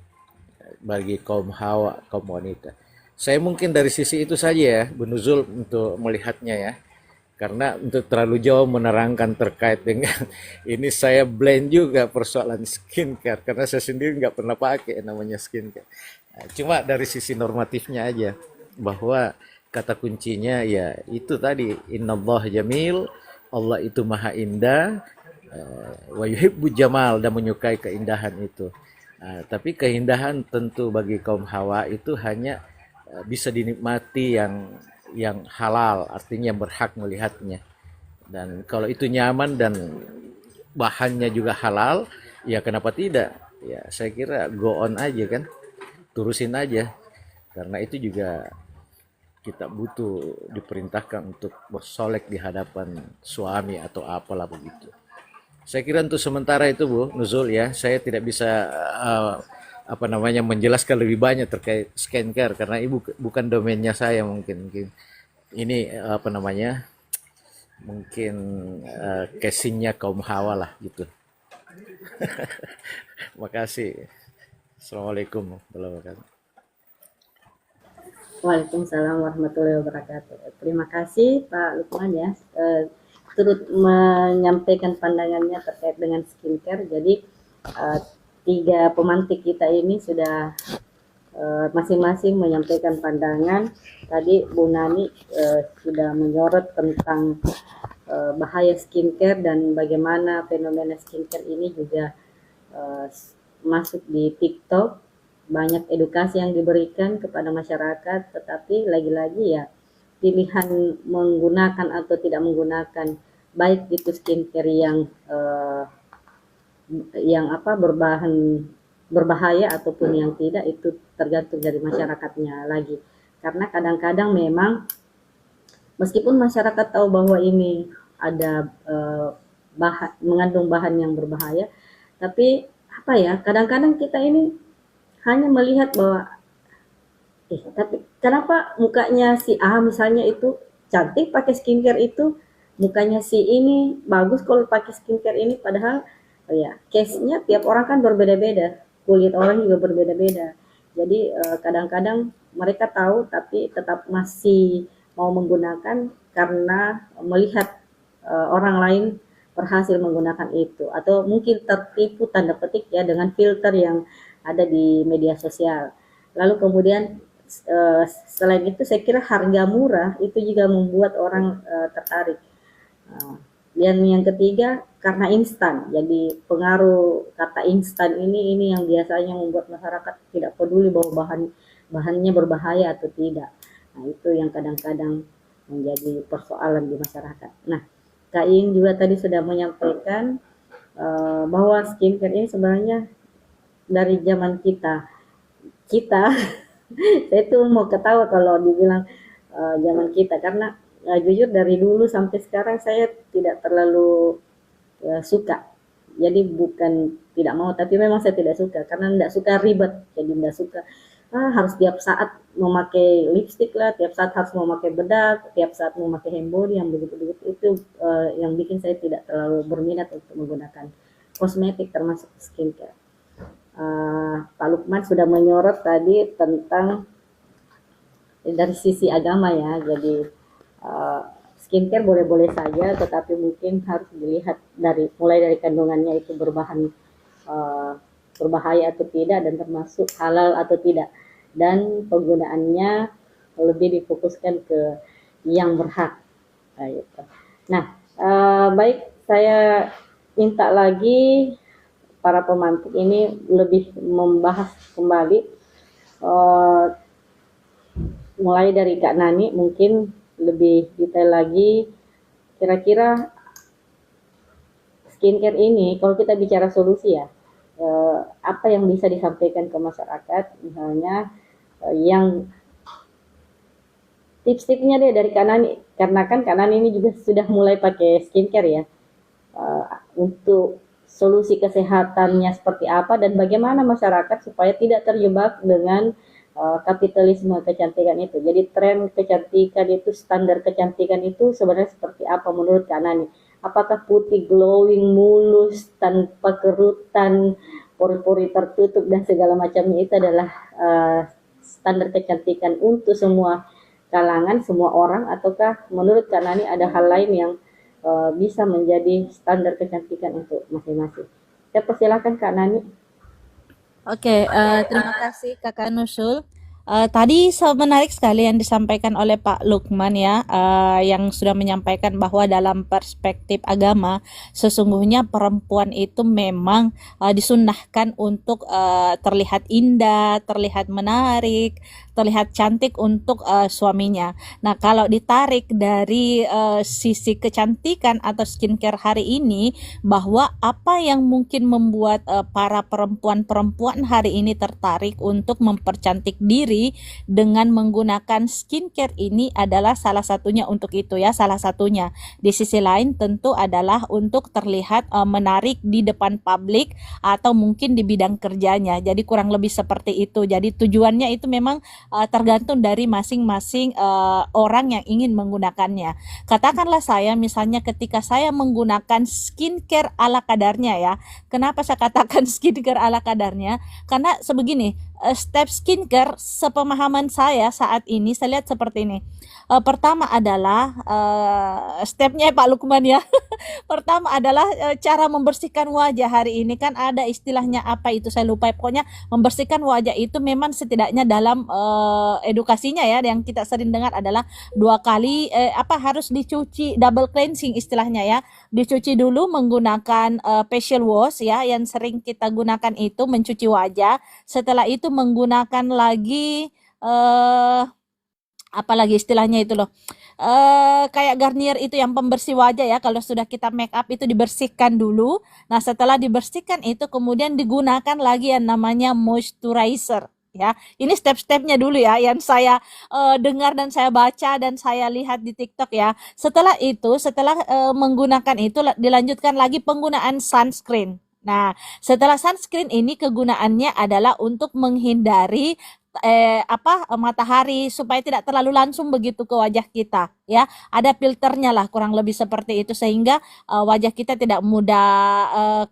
bagi kaum hawa, kaum wanita. Saya mungkin dari sisi itu saja ya, Benuzul, untuk melihatnya ya. Karena untuk terlalu jauh menerangkan terkait dengan ini, saya blend juga persoalan skincare karena saya sendiri nggak pernah pakai namanya skincare. Cuma dari sisi normatifnya aja bahwa kata kuncinya ya itu tadi, innallaha jamil, Allah itu maha indah, wa yuhibbul jamal, dan menyukai keindahan itu. Tapi keindahan tentu bagi kaum hawa itu hanya bisa dinikmati yang halal, artinya yang berhak melihatnya. Dan kalau itu nyaman dan bahannya juga halal, ya kenapa tidak? Ya saya kira go on aja kan, turusin aja. Karena itu juga kita butuh diperintahkan untuk bersolek di hadapan suami atau apalah begitu. Saya kira untuk sementara itu Bu Nuzul ya, saya tidak bisa eh, apa namanya menjelaskan lebih banyak terkait skincare karena ibu bukan domainnya saya mungkin ini apa namanya mungkin casingnya kaum hawa lah gitu. Makasih. Assalamualaikum warahmatullahi wabarakatuh. Waalaikumsalam warahmatullahi wabarakatuh. Terima kasih Pak Lukman ya, turut menyampaikan pandangannya terkait dengan skincare. Jadi tiga pemantik kita ini sudah masing-masing menyampaikan pandangan. Tadi Bu Nani sudah menyorot tentang bahaya skincare dan bagaimana fenomena skincare ini juga masuk di TikTok. Banyak edukasi yang diberikan kepada masyarakat, tetapi lagi-lagi ya pilihan menggunakan atau tidak menggunakan, baik itu skincare yang berbahan berbahaya ataupun yang tidak, itu tergantung dari masyarakatnya lagi. Karena kadang-kadang memang meskipun masyarakat tahu bahwa ini ada mengandung bahan yang berbahaya, tapi apa ya, kadang-kadang kita ini hanya melihat bahwa tapi kenapa mukanya si A misalnya itu cantik pakai skincare itu, mukanya si ini bagus kalau pakai skincare ini, padahal ya case-nya tiap orang kan berbeda-beda, kulit orang juga berbeda-beda. Jadi kadang-kadang mereka tahu tapi tetap masih mau menggunakan karena melihat orang lain berhasil menggunakan itu, atau mungkin tertipu tanda petik ya dengan filter yang ada di media sosial. Lalu kemudian selain itu saya kira harga murah itu juga membuat orang tertarik. Dan yang ketiga karena instan. Jadi pengaruh kata instan ini yang biasanya membuat masyarakat tidak peduli bahwa bahannya berbahaya atau tidak. Nah, itu yang kadang-kadang menjadi persoalan di masyarakat. Nah, Kak Ing juga tadi sudah menyampaikan bahwa skincare ini sebenarnya dari zaman kita saya tuh mau ketawa kalau dibilang zaman kita, karena jujur dari dulu sampai sekarang saya tidak terlalu suka. Jadi bukan tidak mau, tapi memang saya tidak suka karena tidak suka ribet. Jadi tidak suka harus tiap saat memakai lipstick lah, tiap saat harus memakai bedak, tiap saat memakai hand body yang begitu-begitu. Itu yang bikin saya tidak terlalu berminat untuk menggunakan kosmetik termasuk skincare. Pak Lukman sudah menyorot tadi tentang dari sisi agama ya. Jadi skincare boleh-boleh saja, tetapi mungkin harus dilihat mulai dari kandungannya itu berbahan berbahaya atau tidak, dan termasuk halal atau tidak, dan penggunaannya lebih difokuskan ke yang berhak. Nah, baik, saya minta lagi para pemantik ini lebih membahas kembali, mulai dari Kak Nani mungkin lebih detail lagi, kira-kira skincare ini kalau kita bicara solusi ya, apa yang bisa disampaikan ke masyarakat, misalnya yang tips-tipsnya deh dari Kak Nani, karena kan Kak Nani ini juga sudah mulai pakai skincare ya, untuk solusi kesehatannya seperti apa dan bagaimana masyarakat supaya tidak terjebak dengan kapitalisme kecantikan itu. Jadi tren kecantikan itu, standar kecantikan itu sebenarnya seperti apa menurut Kak Nani? Apakah putih, glowing, mulus, tanpa kerutan, pori-pori tertutup dan segala macamnya itu adalah standar kecantikan untuk semua kalangan, semua orang, ataukah menurut Kak Nani ada hal lain yang bisa menjadi standar kecantikan untuk masing-masing? Saya persilakan Kak Nani. Oke, terima kasih Kakak Nusul. Tadi menarik sekali yang disampaikan oleh Pak Lukman ya, yang sudah menyampaikan bahwa dalam perspektif agama sesungguhnya perempuan itu memang disunnahkan untuk terlihat indah, terlihat menarik, terlihat cantik untuk suaminya. Nah, kalau ditarik dari sisi kecantikan atau skincare hari ini, bahwa apa yang mungkin membuat para perempuan-perempuan hari ini tertarik untuk mempercantik diri dengan menggunakan skincare ini adalah salah satunya untuk itu ya, salah satunya. Di sisi lain tentu adalah untuk terlihat menarik di depan publik atau mungkin di bidang kerjanya. Jadi kurang lebih seperti itu. Jadi tujuannya itu memang tergantung dari masing-masing orang yang ingin menggunakannya. Katakanlah saya misalnya ketika saya menggunakan skincare ala kadarnya ya. Kenapa saya katakan skincare ala kadarnya? Karena sebegini, step skincare sepemahaman saya saat ini saya lihat seperti ini. Pertama adalah stepnya Pak Lukman ya. Pertama adalah cara membersihkan wajah. Hari ini kan ada istilahnya apa itu saya lupa. Pokoknya membersihkan wajah itu memang setidaknya dalam edukasinya ya yang kita sering dengar adalah 2 kali harus dicuci, double cleansing istilahnya ya. Dicuci dulu menggunakan facial wash ya yang sering kita gunakan itu mencuci wajah. Setelah itu menggunakan lagi apalagi istilahnya itu loh, kayak Garnier itu yang pembersih wajah ya. Kalau sudah kita make up itu dibersihkan dulu. Nah setelah dibersihkan itu kemudian digunakan lagi yang namanya moisturizer ya. Ini step-stepnya dulu ya yang saya dengar dan saya baca dan saya lihat di TikTok ya. Setelah itu, setelah menggunakan itu dilanjutkan lagi penggunaan sunscreen. Nah, setelah sunscreen ini kegunaannya adalah untuk menghindari matahari supaya tidak terlalu langsung begitu ke wajah kita ya. Ada filternya lah kurang lebih seperti itu sehingga wajah kita tidak mudah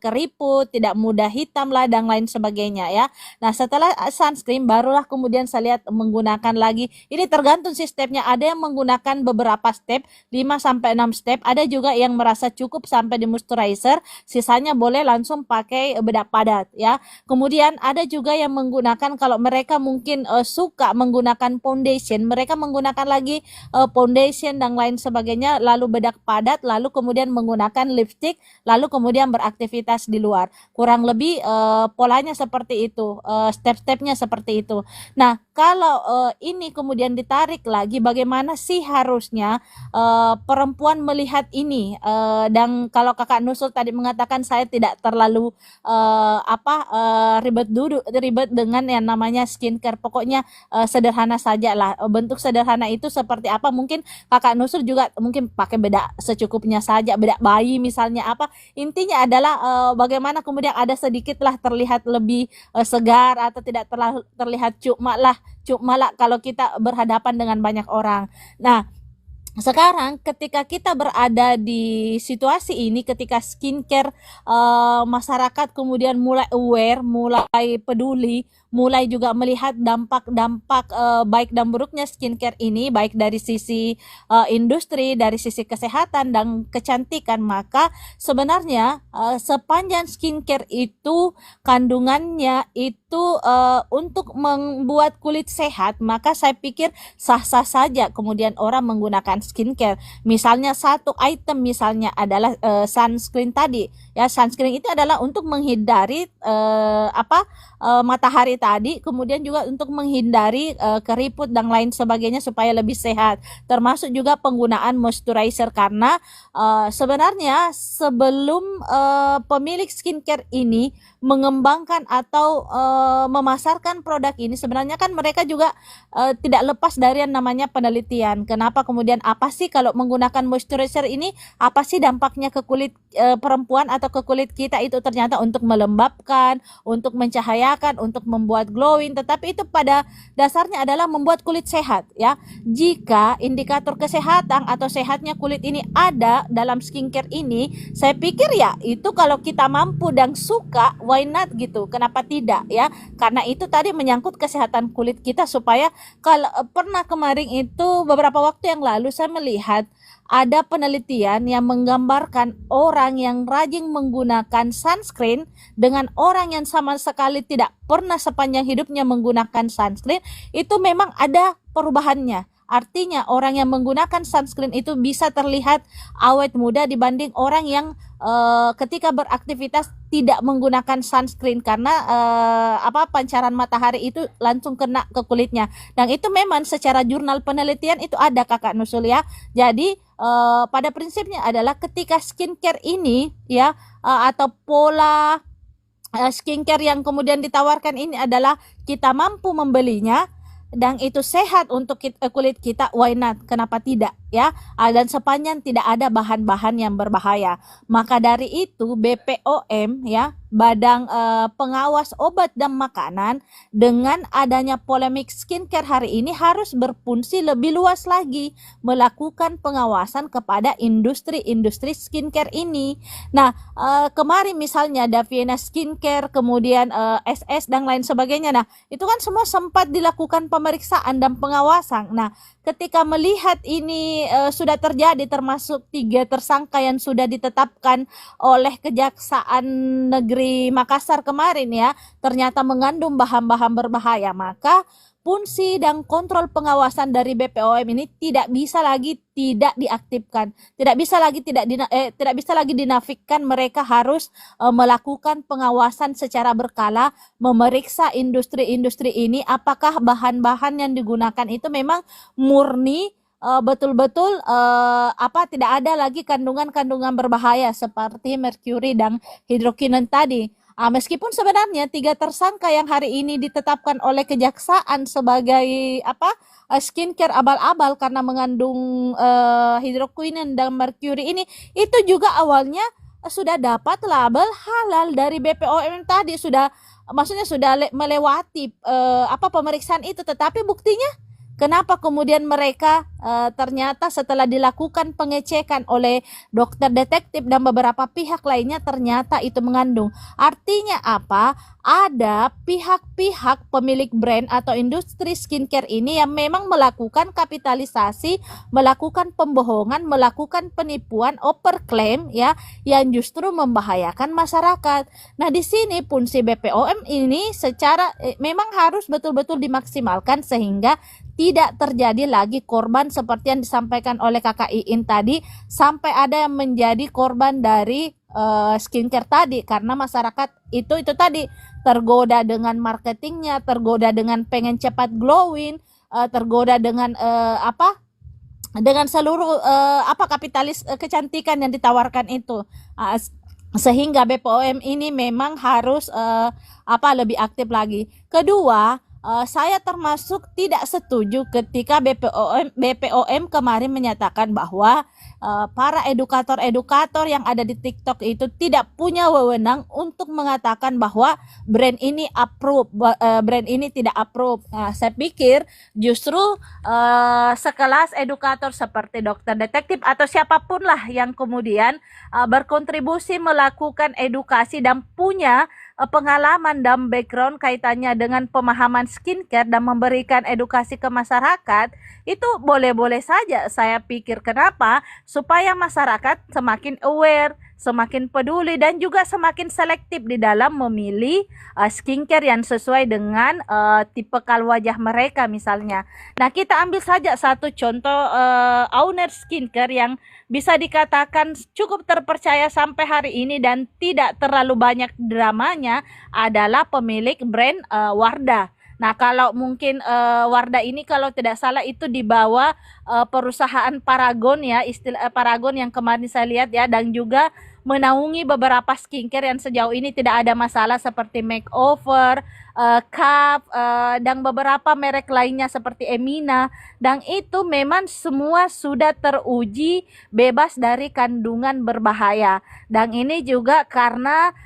keriput, tidak mudah hitam lah dan lain sebagainya ya. Nah, setelah sunscreen barulah kemudian saya lihat menggunakan lagi. Ini tergantung sih stepnya. Ada yang menggunakan beberapa step, 5 sampai 6 step. Ada juga yang merasa cukup sampai di moisturizer, sisanya boleh langsung pakai bedak padat ya. Kemudian ada juga yang menggunakan kalau mereka mungkin suka menggunakan foundation, mereka menggunakan lagi foundation dan lain sebagainya, lalu bedak padat, lalu kemudian menggunakan lipstick, lalu kemudian beraktivitas di luar. Kurang lebih polanya seperti itu, step-stepnya seperti itu. Nah, kalau ini kemudian ditarik lagi, bagaimana sih harusnya perempuan melihat ini? Dan kalau Kakak Nusul tadi mengatakan saya tidak terlalu ribet dengan yang namanya skincare. Pokoknya sederhana saja lah. Bentuk sederhana itu seperti apa? Mungkin Kakak Nusur juga mungkin pakai bedak secukupnya saja, bedak bayi misalnya apa. Intinya adalah bagaimana kemudian ada sedikit lah terlihat lebih segar atau tidak terlihat cuma lah kalau kita berhadapan dengan banyak orang. Nah, sekarang ketika kita berada di situasi ini, ketika skincare masyarakat kemudian mulai aware, mulai peduli, mulai juga melihat dampak-dampak baik dan buruknya skincare ini, baik dari sisi industri, dari sisi kesehatan dan kecantikan, maka sebenarnya sepanjang skincare itu kandungannya itu untuk membuat kulit sehat, maka saya pikir sah-sah saja kemudian orang menggunakan skincare. Misalnya satu item misalnya adalah sunscreen tadi ya. Sunscreen itu adalah untuk menghindari matahari tadi, kemudian juga untuk menghindari keriput dan lain sebagainya supaya lebih sehat. Termasuk juga penggunaan moisturizer karena sebenarnya sebelum pemilik skincare ini mengembangkan atau memasarkan produk ini, sebenarnya kan mereka juga tidak lepas dari yang namanya penelitian. Kenapa kemudian apa sih kalau menggunakan moisturizer ini, apa sih dampaknya ke kulit perempuan atau ke kulit kita? Itu ternyata untuk melembabkan, untuk mencahayakan, untuk membuat glowing, tetapi itu pada dasarnya adalah membuat kulit sehat ya. Jika indikator kesehatan atau sehatnya kulit ini ada dalam skincare ini, saya pikir ya itu kalau kita mampu dan suka, why not gitu, kenapa tidak ya. Karena itu tadi menyangkut kesehatan kulit kita. Supaya kalau pernah kemarin itu beberapa waktu yang lalu saya melihat ada penelitian yang menggambarkan orang yang rajin menggunakan sunscreen dengan orang yang sama sekali tidak pernah sepanjang hidupnya menggunakan sunscreen, itu memang ada perubahannya. Artinya orang yang menggunakan sunscreen itu bisa terlihat awet muda dibanding orang yang ketika beraktivitas tidak menggunakan sunscreen karena pancaran matahari itu langsung kena ke kulitnya. Dan itu memang secara jurnal penelitian itu ada Kakak Nusul ya. Jadi pada prinsipnya adalah ketika skincare ini ya atau pola skincare yang kemudian ditawarkan ini adalah kita mampu membelinya dan itu sehat untuk kulit kita, why not? Kenapa tidak ya? Dan sepanjang tidak ada bahan-bahan yang berbahaya. Maka dari itu BPOM ya, Badan Pengawas Obat dan Makanan, dengan adanya polemik skincare hari ini harus berfungsi lebih luas lagi melakukan pengawasan kepada industri-industri skincare ini. Nah, kemarin misalnya Daviena Skincare, kemudian SS dan lain sebagainya. Nah, itu kan semua sempat dilakukan pemeriksaan dan pengawasan. Nah, ketika melihat ini sudah terjadi, termasuk 3 tersangka yang sudah ditetapkan oleh Kejaksaan Negeri Makassar kemarin ya, ternyata mengandung bahan-bahan berbahaya, maka fungsi dan kontrol pengawasan dari BPOM ini tidak bisa lagi tidak diaktifkan, tidak bisa lagi dinafikan. Mereka harus melakukan pengawasan secara berkala, memeriksa industri-industri ini apakah bahan-bahan yang digunakan itu memang murni betul-betul tidak ada lagi kandungan-kandungan berbahaya seperti merkuri dan hidrokinon tadi. Meskipun sebenarnya 3 tersangka yang hari ini ditetapkan oleh kejaksaan sebagai skincare abal-abal karena mengandung hidroquinone dan merkuri ini, itu juga awalnya sudah dapat label halal dari BPOM tadi, maksudnya sudah melewati pemeriksaan itu, tetapi buktinya kenapa kemudian mereka ternyata setelah dilakukan pengecekan oleh dokter detektif dan beberapa pihak lainnya ternyata itu mengandung. Artinya apa? Ada pihak-pihak pemilik brand atau industri skincare ini yang memang melakukan kapitalisasi, melakukan pembohongan, melakukan penipuan, overclaim ya, yang justru membahayakan masyarakat. Nah, di sini fungsi BPOM ini secara memang harus betul-betul dimaksimalkan sehingga tidak terjadi lagi korban seperti yang disampaikan oleh Kakak Iin tadi, sampai ada yang menjadi korban dari skincare tadi karena masyarakat itu tadi tergoda dengan marketingnya, tergoda dengan pengen cepat glowing, tergoda dengan dengan seluruh kapitalis kecantikan yang ditawarkan itu. Sehingga BPOM ini memang harus lebih aktif lagi. Kedua, saya termasuk tidak setuju ketika BPOM kemarin menyatakan bahwa para edukator-edukator yang ada di TikTok itu tidak punya wewenang untuk mengatakan bahwa brand ini approve, brand ini tidak approve. Saya pikir justru sekelas edukator seperti dokter detektif atau siapapun lah yang kemudian berkontribusi melakukan edukasi dan punya pengalaman dan background kaitannya dengan pemahaman skincare dan memberikan edukasi ke masyarakat, itu boleh-boleh saja saya pikir. Kenapa? Supaya masyarakat semakin aware, semakin peduli dan juga semakin selektif di dalam memilih skincare yang sesuai dengan tipikal wajah mereka misalnya. Nah, kita ambil saja satu contoh owner skincare yang bisa dikatakan cukup terpercaya sampai hari ini dan tidak terlalu banyak dramanya adalah pemilik brand Wardah. Nah, kalau mungkin Wardah ini kalau tidak salah itu di bawah perusahaan Paragon ya, istilah Paragon yang kemarin saya lihat ya, dan juga menaungi beberapa skincare yang sejauh ini tidak ada masalah seperti Makeover, Cup, dan beberapa merek lainnya seperti Emina, dan itu memang semua sudah teruji bebas dari kandungan berbahaya. Dan ini juga karena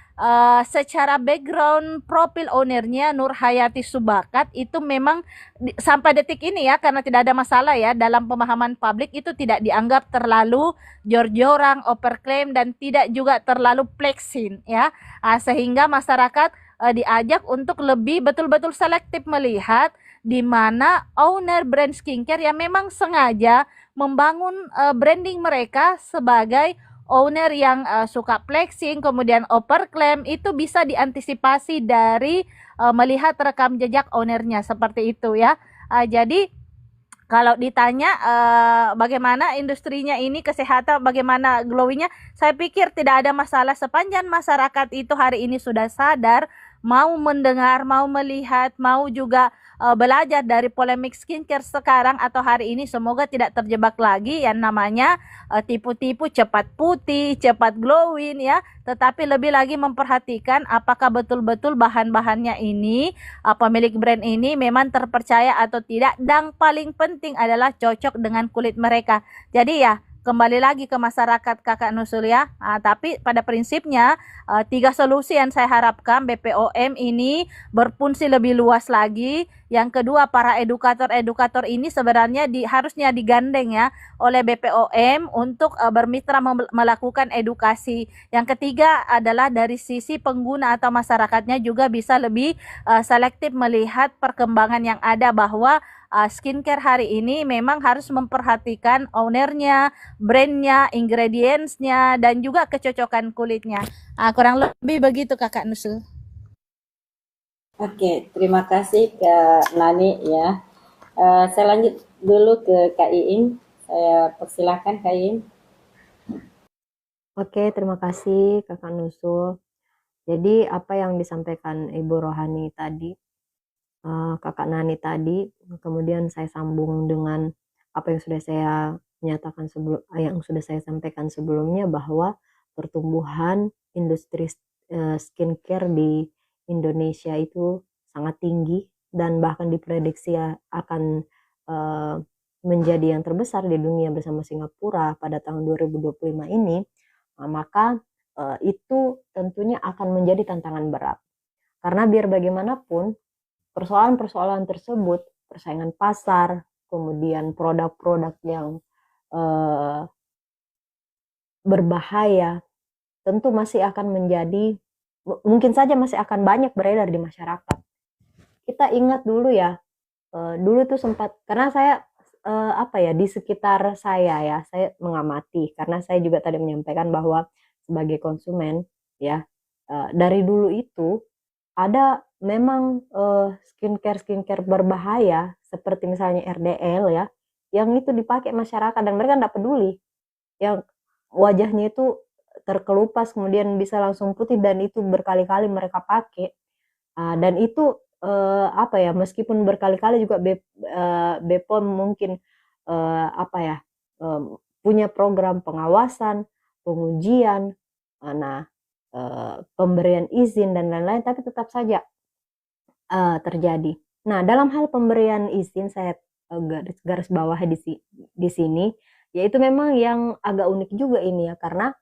secara background profil ownernya Nur Hayati Subakat itu memang sampai detik ini ya, karena tidak ada masalah ya dalam pemahaman publik, itu tidak dianggap terlalu jor-joran, overclaim, dan tidak juga terlalu flexing ya, sehingga masyarakat diajak untuk lebih betul-betul selektif melihat di mana owner brand skincare yang memang sengaja membangun branding mereka sebagai owner yang suka flexing, kemudian overclaim, itu bisa diantisipasi dari melihat rekam jejak ownernya seperti itu ya. Jadi Kalau ditanya bagaimana industrinya ini kesehatan, bagaimana glowingnya, saya pikir tidak ada masalah sepanjang masyarakat itu hari ini sudah sadar, mau mendengar, mau melihat, mau juga belajar dari polemik skincare sekarang atau hari ini. Semoga tidak terjebak lagi yang namanya tipu-tipu cepat putih, cepat glowing ya. Tetapi lebih lagi memperhatikan apakah betul-betul bahan-bahannya ini pemilik brand ini memang terpercaya atau tidak, dan paling penting adalah cocok dengan kulit mereka. Jadi ya kembali lagi ke masyarakat Kakak Nusul ya. Tapi pada prinsipnya 3 solusi yang saya harapkan BPOM ini berfungsi lebih luas lagi. Yang kedua, para edukator-edukator ini sebenarnya harusnya digandeng ya oleh BPOM untuk bermitra melakukan edukasi. Yang ketiga adalah dari sisi pengguna atau masyarakatnya juga bisa lebih selektif melihat perkembangan yang ada, bahwa skincare hari ini memang harus memperhatikan ownernya, brandnya, ingredientsnya, dan juga kecocokan kulitnya. Kurang lebih begitu Kakak Nusul. Oke, terima kasih Kak Nani ya. Saya lanjut dulu ke Kak Iing. Saya persilahkan Kak Iing. Oke, terima kasih Kakak Nusul. Jadi apa yang disampaikan Ibu Rohani tadi, Kakak Nani tadi, kemudian saya sambung dengan apa yang sudah saya nyatakan yang sudah saya sampaikan sebelumnya, bahwa pertumbuhan industri skincare di Indonesia itu sangat tinggi dan bahkan diprediksi akan menjadi yang terbesar di dunia bersama Singapura pada tahun 2025 ini. Maka itu tentunya akan menjadi tantangan berat, karena biar bagaimanapun persoalan-persoalan tersebut, persaingan pasar, kemudian produk-produk yang berbahaya, tentu masih akan menjadi, mungkin saja masih akan banyak beredar di masyarakat. Kita ingat dulu ya, dulu tuh sempat, karena saya di sekitar saya mengamati, karena saya juga tadi menyampaikan bahwa sebagai konsumen ya, dari dulu itu ada memang skincare berbahaya seperti misalnya RDL ya, yang itu dipakai masyarakat dan mereka tidak peduli, yang wajahnya itu terkelupas kemudian bisa langsung putih, dan itu berkali-kali mereka pakai. Dan itu meskipun berkali-kali juga BPOM mungkin punya program pengawasan, pengujian, pemberian izin dan lain-lain, tapi tetap saja terjadi. Nah, dalam hal pemberian izin saya garis bawah di sini, yaitu memang yang agak unik juga ini ya, karena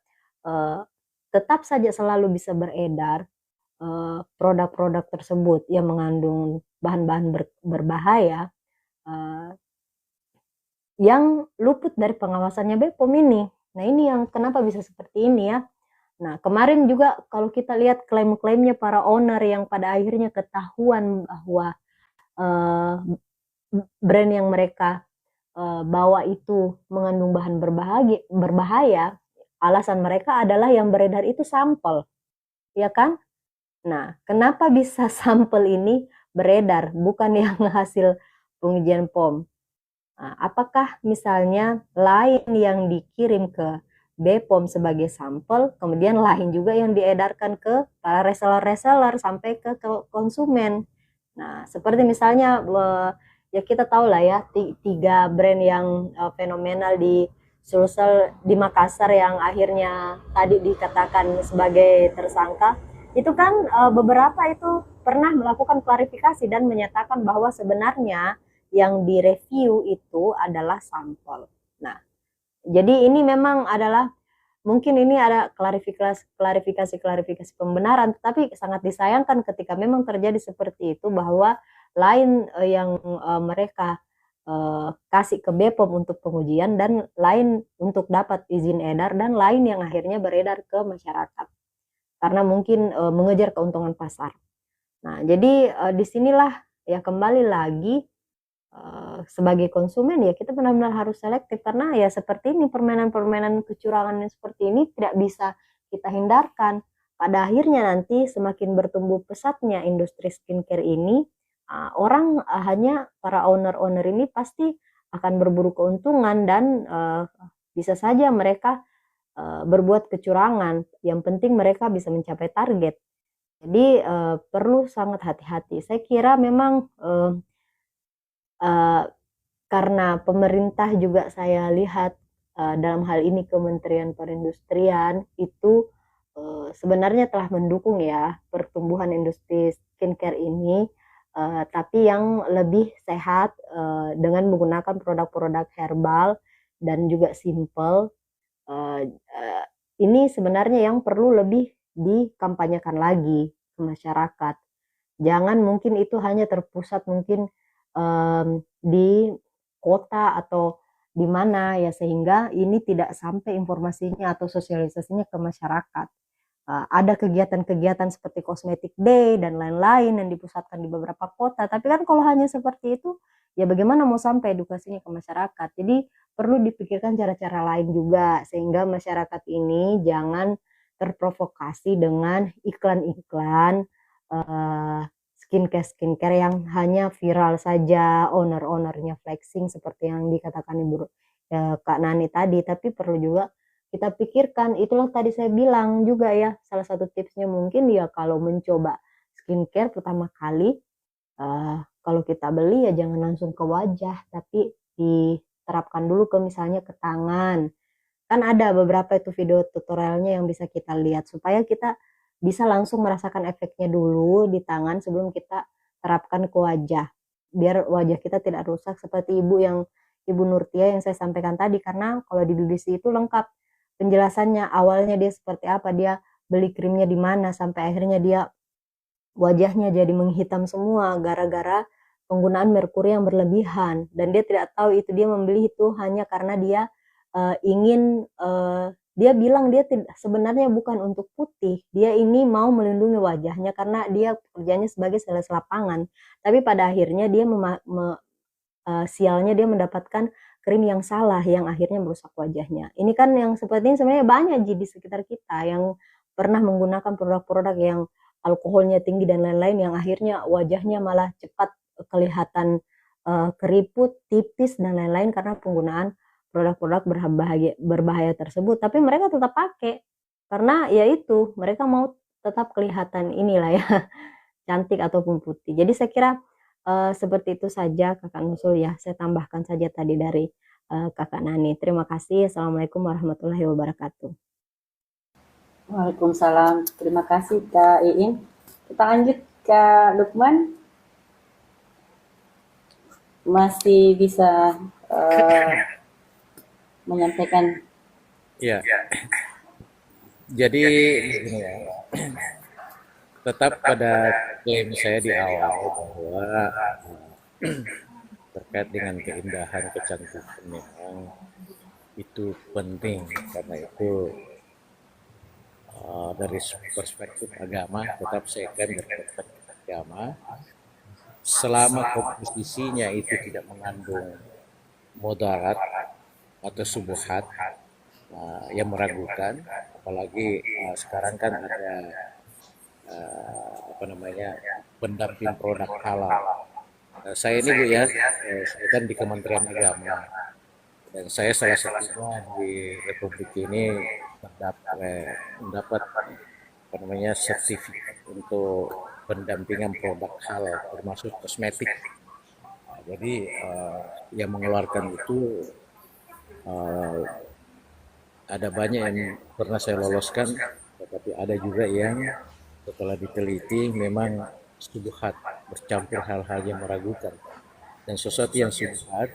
tetap saja selalu bisa beredar produk-produk tersebut yang mengandung bahan-bahan berbahaya yang luput dari pengawasannya BPOM ini. Nah, ini yang kenapa bisa seperti ini ya. Nah, kemarin juga kalau kita lihat klaim-klaimnya para owner yang pada akhirnya ketahuan bahwa brand yang mereka bawa itu mengandung bahan berbahaya, alasan mereka adalah yang beredar itu sampel, ya kan? Nah, kenapa bisa sampel ini beredar, bukan yang hasil pengujian POM? Nah, apakah misalnya lain yang dikirim ke BPOM sebagai sampel, kemudian lain juga yang diedarkan ke para reseller-reseller sampai ke konsumen? Nah, seperti misalnya ya kita tahu lah ya, 3 brand yang fenomenal di Sulsel di Makassar yang akhirnya tadi dikatakan sebagai tersangka, itu kan beberapa itu pernah melakukan klarifikasi dan menyatakan bahwa sebenarnya yang direview itu adalah sampel. Nah, jadi ini memang adalah, mungkin ini ada klarifikasi pembenaran, tapi sangat disayangkan ketika memang terjadi seperti itu, bahwa lain yang mereka kasih ke BPOM untuk pengujian, dan lain untuk dapat izin edar, dan lain yang akhirnya beredar ke masyarakat karena mungkin mengejar keuntungan pasar. Nah, jadi disinilah ya kembali lagi sebagai konsumen ya kita benar-benar harus selektif, karena ya seperti ini permainan-permainan kecurangan yang seperti ini tidak bisa kita hindarkan. Pada akhirnya nanti semakin bertumbuh pesatnya industri skincare ini, orang hanya para owner-owner ini pasti akan berburu keuntungan dan bisa saja mereka berbuat kecurangan. Yang penting mereka bisa mencapai target. Jadi perlu sangat hati-hati. Saya kira memang karena pemerintah juga saya lihat dalam hal ini Kementerian Perindustrian itu sebenarnya telah mendukung ya pertumbuhan industri skincare ini, tapi yang lebih sehat dengan menggunakan produk-produk herbal dan juga simple. Ini sebenarnya yang perlu lebih dikampanyekan lagi ke masyarakat. Jangan mungkin itu hanya terpusat mungkin di kota atau di mana ya, sehingga ini tidak sampai informasinya atau sosialisasinya ke masyarakat. Ada kegiatan-kegiatan seperti Cosmetic Day dan lain-lain yang dipusatkan di beberapa kota. Tapi kan kalau hanya seperti itu, ya bagaimana mau sampai edukasinya ke masyarakat? Jadi perlu dipikirkan cara-cara lain juga sehingga masyarakat ini jangan terprovokasi dengan iklan-iklan skincare yang hanya viral saja, owner-ownernya flexing seperti yang dikatakan Ibu Kak Nani tadi. Tapi perlu juga kita pikirkan, itulah tadi saya bilang juga ya, salah satu tipsnya mungkin ya kalau mencoba skincare pertama kali, kalau kita beli ya jangan langsung ke wajah, tapi diterapkan dulu ke misalnya ke tangan. Kan ada beberapa itu video tutorialnya yang bisa kita lihat supaya kita bisa langsung merasakan efeknya dulu di tangan sebelum kita terapkan ke wajah. Biar wajah kita tidak rusak seperti Ibu Nurtia yang saya sampaikan tadi, karena kalau di BBC itu lengkap penjelasannya, awalnya dia seperti apa, dia beli krimnya di mana sampai akhirnya dia wajahnya jadi menghitam semua gara-gara penggunaan merkuri yang berlebihan, dan dia tidak tahu itu dia membeli itu hanya karena dia ingin dia bilang dia sebenarnya bukan untuk putih, dia ini mau melindungi wajahnya karena dia pekerjaannya sebagai sales lapangan, tapi pada akhirnya dia sialnya dia mendapatkan krim yang salah yang akhirnya merusak wajahnya. Ini kan yang seperti ini sebenarnya banyak di sekitar kita yang pernah menggunakan produk-produk yang alkoholnya tinggi dan lain-lain yang akhirnya wajahnya malah cepat kelihatan keriput, tipis dan lain-lain karena penggunaan produk-produk berbahaya tersebut. Tapi mereka tetap pakai karena ya itu mereka mau tetap kelihatan inilah ya cantik ataupun putih. Jadi saya kira seperti itu saja Kakak Nusul ya. Saya tambahkan saja tadi dari Kakak Nani. Terima kasih. Assalamualaikum warahmatullahi wabarakatuh. Waalaikumsalam. Terima kasih Kak Iin. Kita lanjut Kak Lukman. Masih bisa menyampaikan. Ya, jadi begini ya, tetap pada klaim saya di awal bahwa terkait dengan keindahan, kecantikan memang itu penting, karena itu dari perspektif agama tetap saya klaim dari perspektif agama, selama komposisinya itu tidak mengandung mudarat atau subuhat yang meragukan, apalagi sekarang kan ada pendamping produk halal. Saya ini Bu ya, saya kan di Kementerian Agama dan saya salah satunya di Republik ini mendapat sertifikat untuk pendampingan produk halal termasuk kosmetik. Jadi yang mengeluarkan itu ada banyak yang pernah saya loloskan, tetapi ada juga yang setelah diteliti memang syubhat, bercampur hal-hal yang meragukan. Dan sesuatu yang syubhat,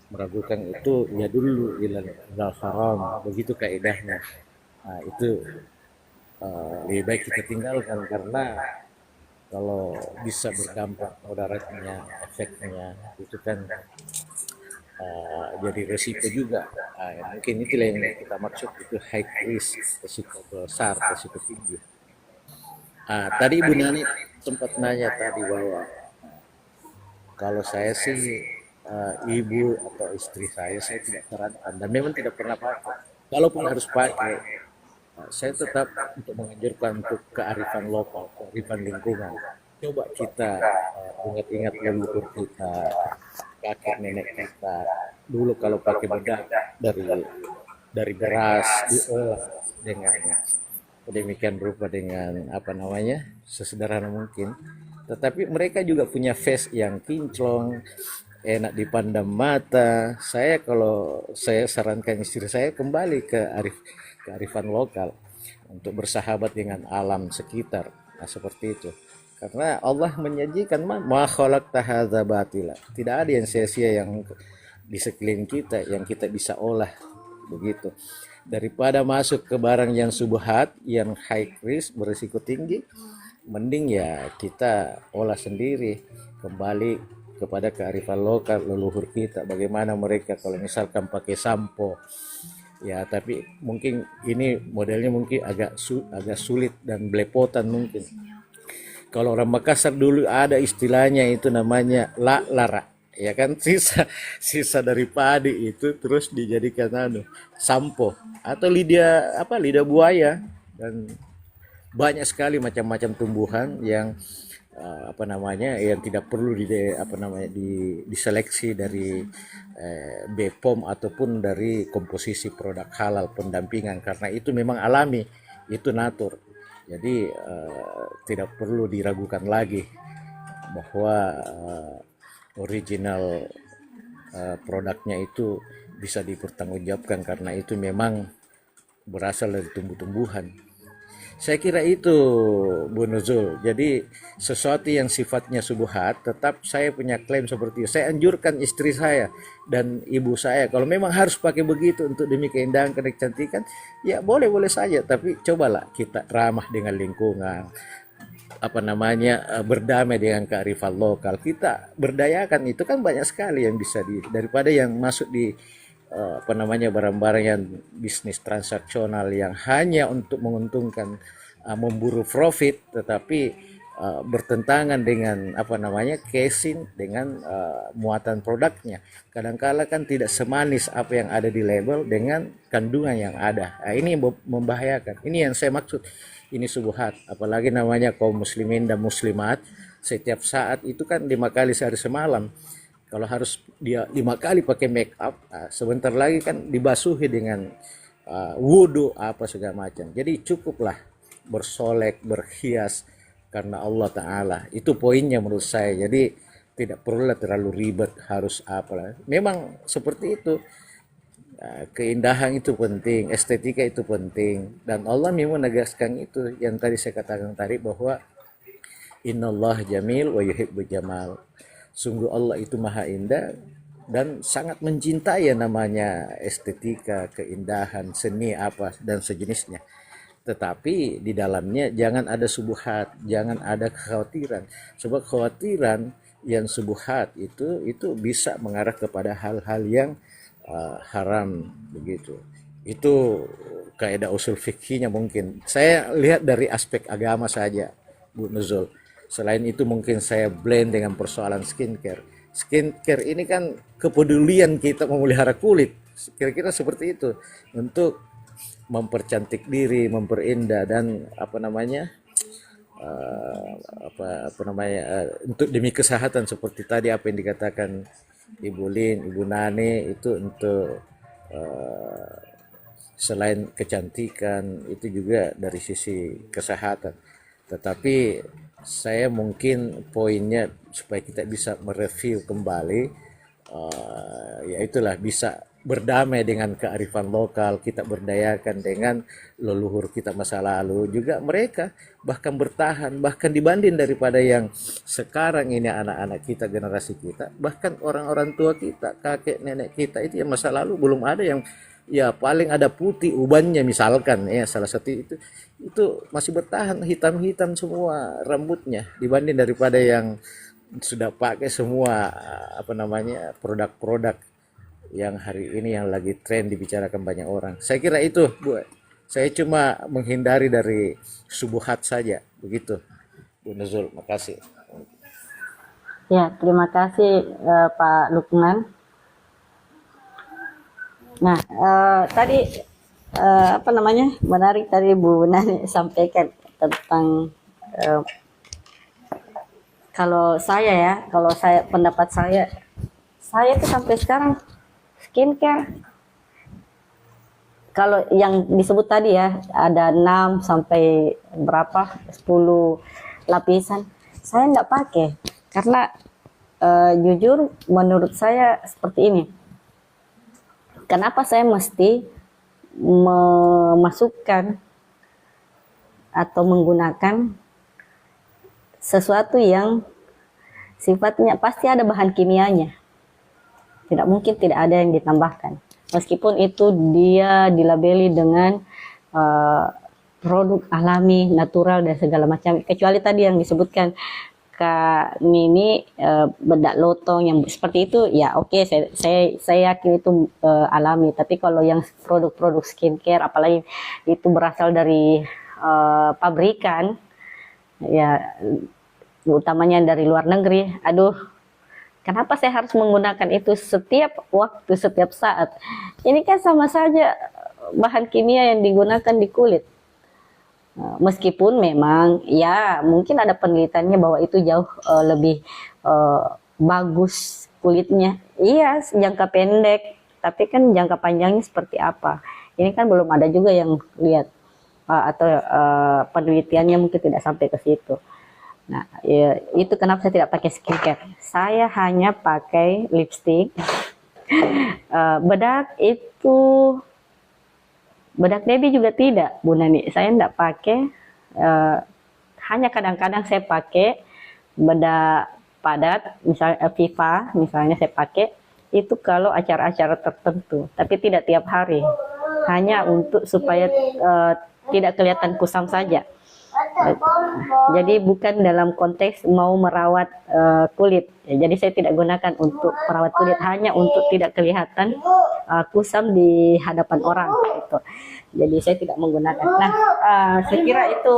meragukan itu ya dulu ilal haram, begitu kaidahnya. Nah, itu lebih baik kita tinggalkan, karena kalau bisa berdampak mudaratnya, efeknya itu kan jadi resiko juga. Mungkin itulah yang kita maksud, itu high risk, resiko besar, resiko tinggi. Tadi Ibu Nani sempat nanya tadi bahwa kalau saya sih ibu atau istri saya tidak sarankan dan memang tidak pernah pakai. Kalaupun harus pakai, saya tetap untuk menganjurkan untuk kearifan lokal, kearifan lingkungan. coba kita ingat-ingat leluhur kita, kakek nenek kita. Dulu kalau pakai bedak dari beras diolah dengan demikian rupa dengan apa namanya sesederhana mungkin. Tetapi mereka juga punya face yang kinclong, enak dipandang mata. Kalau saya sarankan istri saya kembali kearifan lokal untuk bersahabat dengan alam sekitar. Nah, seperti itu. Karena Allah menyajikan ma khalaqta hadza batila. Tidak ada yang sia-sia yang di sekeliling kita yang kita bisa olah begitu. Daripada masuk ke barang yang subhat, yang high risk, berisiko tinggi, mending ya kita olah sendiri, kembali kepada kearifan lokal leluhur kita. Bagaimana mereka kalau misalkan pakai sampo, ya tapi mungkin ini modelnya mungkin agak sulit dan belepotan mungkin. Kalau orang Makassar dulu ada istilahnya itu namanya lara, ya kan, sisa dari padi itu terus dijadikan sampo atau lidah buaya, dan banyak sekali macam-macam tumbuhan yang apa namanya yang tidak perlu diseleksi dari BPOM ataupun dari komposisi produk halal pendampingan, karena itu memang alami, itu natur. Jadi tidak perlu diragukan lagi bahwa original produknya itu bisa dipertanggungjawabkan karena itu memang berasal dari tumbuh-tumbuhan. Saya kira itu, Bu Nuzul. Jadi sesuatu yang sifatnya subuhat, tetap saya punya klaim seperti itu. Saya anjurkan istri saya dan ibu saya, kalau memang harus pakai begitu untuk demi keindahan, kecantikan, ya boleh-boleh saja. Tapi cobalah kita ramah dengan lingkungan, berdamai dengan kearifan lokal. Kita berdayakan, itu kan banyak sekali yang bisa daripada yang masuk di barang-barang yang bisnis transaksional yang hanya untuk menguntungkan, memburu profit, tetapi bertentangan dengan casing, dengan muatan produknya. Kadangkala kan tidak semanis apa yang ada di label dengan kandungan yang ada. Nah, ini membahayakan. Ini yang saya maksud. Ini subuhat. Apalagi namanya kaum muslimin dan muslimat, setiap saat itu kan 5 kali sehari semalam. Kalau harus dia 5 kali pakai make up, sebentar lagi kan dibasuhi dengan wudhu apa segala macam. Jadi cukuplah bersolek, berhias karena Allah Ta'ala. Itu poinnya menurut saya. Jadi tidak perlu terlalu ribet harus apa. Memang seperti itu. Keindahan itu penting, estetika itu penting. Dan Allah memang menegaskan itu yang tadi saya katakan tadi, bahwa Innallah jamil wa yuhibbu jamal. Sungguh Allah itu maha indah dan sangat mencintai yang namanya estetika, keindahan, seni apa dan sejenisnya. Tetapi di dalamnya jangan ada subuhat, jangan ada kekhawatiran. Sebab kekhawatiran yang subuhat itu bisa mengarah kepada hal-hal yang haram begitu. Itu kaidah usul fikihnya mungkin. Saya lihat dari aspek agama saja, Bu Nuzul. Selain itu mungkin saya blend dengan persoalan skincare. Skincare ini kan kepedulian kita memelihara kulit. Kira-kira seperti itu. Untuk mempercantik diri, memperindah, dan untuk demi kesehatan seperti tadi apa yang dikatakan Ibu Lin, Ibu Nane, itu untuk selain kecantikan itu juga dari sisi kesehatan. Tetapi saya mungkin poinnya supaya kita bisa mereview kembali, yaitulah bisa berdamai dengan kearifan lokal, kita berdayakan dengan leluhur kita masa lalu, juga mereka bahkan bertahan, bahkan dibanding daripada yang sekarang ini anak-anak kita, generasi kita, bahkan orang-orang tua kita, kakek nenek kita itu yang masa lalu belum ada yang ya paling ada putih ubannya misalkan, ya salah satu itu masih bertahan hitam-hitam semua rambutnya, dibanding daripada yang sudah pakai semua produk-produk yang hari ini yang lagi tren dibicarakan banyak orang. Saya kira itu, Bu. Saya cuma menghindari dari subuhat saja, begitu, Bu Nuzul. Makasih. Ya, terima kasih Pak Lukman. Nah, tadi menarik tadi Bu Nani sampaikan tentang Kalau saya ya, kalau saya pendapat saya tuh sampai sekarang skincare kalau yang disebut tadi ya ada 6 sampai berapa 10 lapisan, saya nggak pakai karena jujur menurut saya seperti ini. Kenapa saya mesti memasukkan atau menggunakan sesuatu yang sifatnya pasti ada bahan kimianya. Tidak mungkin tidak ada yang ditambahkan. Meskipun itu dia dilabeli dengan produk alami, natural dan segala macam. Kecuali tadi yang disebutkan Kak Nini bedak lotong yang seperti itu, ya oke, saya yakin itu alami. Tapi kalau yang produk-produk skincare, apalagi itu berasal dari pabrikan, ya utamanya dari luar negeri, aduh, kenapa saya harus menggunakan itu setiap waktu, setiap saat? Ini kan sama saja bahan kimia yang digunakan di kulit. Meskipun memang ya mungkin ada penelitiannya bahwa itu jauh lebih bagus kulitnya. Iya, jangka pendek, tapi kan jangka panjangnya seperti apa? Ini kan belum ada juga yang lihat atau penelitiannya mungkin tidak sampai ke situ. Nah, ya, itu kenapa saya tidak pakai skincare. Saya hanya pakai lipstick. Bedak itu, bedak baby juga tidak, Bu Nani. Saya tidak pakai. Hanya kadang-kadang saya pakai bedak padat, misalnya Viva, misalnya saya pakai. Itu kalau acara-acara tertentu, tapi tidak tiap hari. Hanya untuk supaya tidak kelihatan kusam saja. Jadi bukan dalam konteks mau merawat kulit. Jadi saya tidak gunakan untuk merawat kulit, hanya untuk tidak kelihatan kusam di hadapan orang. Gitu. Jadi saya tidak menggunakan. Nah, saya kira itu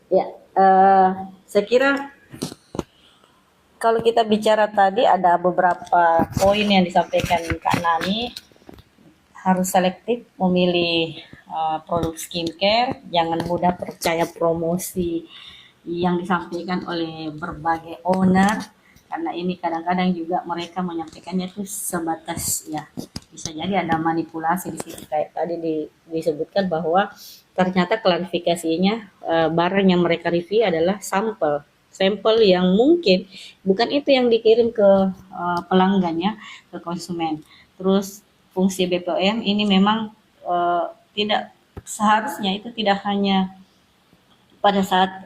ya. Saya kira kalau kita bicara tadi ada beberapa poin yang disampaikan Kak Nani, harus selektif memilih produk skincare, jangan mudah percaya promosi yang disampaikan oleh berbagai owner, karena ini kadang-kadang juga mereka menyampaikannya itu sebatas ya, bisa jadi ada manipulasi di situ kayak tadi disebutkan bahwa ternyata klarifikasinya barang yang mereka review adalah sampel yang mungkin bukan itu yang dikirim ke pelanggannya, ke konsumen. Terus fungsi BPOM ini memang tidak seharusnya itu tidak hanya pada saat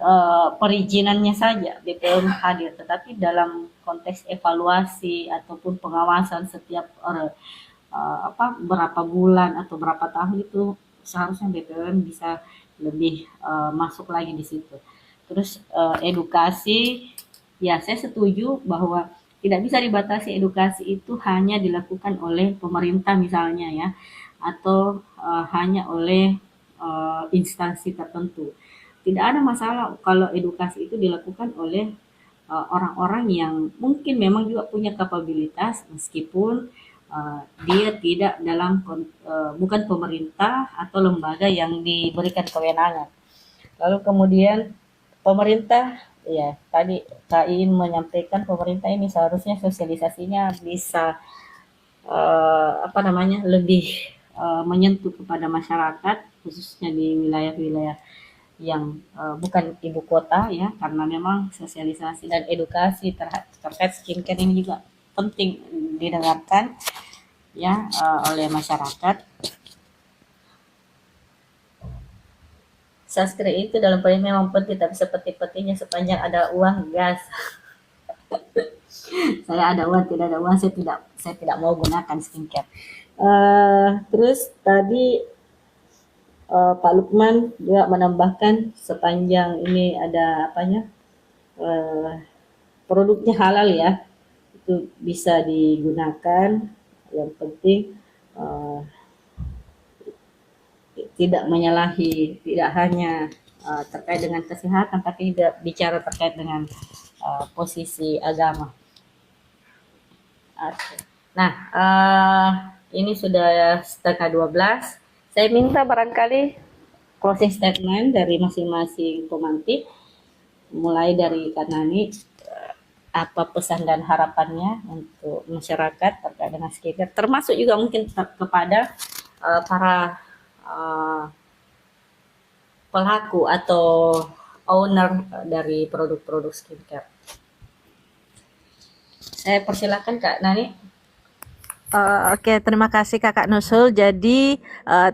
perizinannya saja BPOM hadir, tetapi dalam konteks evaluasi ataupun pengawasan setiap berapa bulan atau berapa tahun itu seharusnya BPOM bisa lebih masuk lagi di situ. Terus edukasi, ya saya setuju bahwa tidak bisa dibatasi edukasi itu hanya dilakukan oleh pemerintah misalnya ya, atau hanya oleh instansi tertentu. Tidak ada masalah kalau edukasi itu dilakukan oleh orang-orang yang mungkin memang juga punya kapabilitas, meskipun dia tidak dalam bukan pemerintah atau lembaga yang diberikan kewenangan. Lalu kemudian pemerintah, ya tadi Kak Iin menyampaikan pemerintah ini seharusnya sosialisasinya bisa lebih menyentuh kepada masyarakat, khususnya di wilayah-wilayah yang bukan ibu kota ya, karena memang sosialisasi dan edukasi terkait skincare ini juga penting didengarkan ya oleh masyarakat. Sunscreen itu dalam poin memang penting, tapi seperti-petinya sepanjang ada uang gas. Saya ada uang, tidak ada uang, saya tidak mau gunakan skincare. Terus tadi Pak Lukman juga menambahkan sepanjang ini ada produknya halal ya, itu bisa digunakan. Yang penting tidak menyalahi, tidak hanya terkait dengan kesehatan, tapi juga bicara terkait dengan posisi agama. Nah, Ini sudah setengah 12. Saya minta barangkali closing statement dari masing-masing pemantik, mulai dari Kak Nani, apa pesan dan harapannya untuk masyarakat terkait dengan skincare, termasuk juga mungkin kepada para pelaku atau owner dari produk-produk skincare. Saya persilakan Kak Nani. Oke, terima kasih Kakak Nusul. Jadi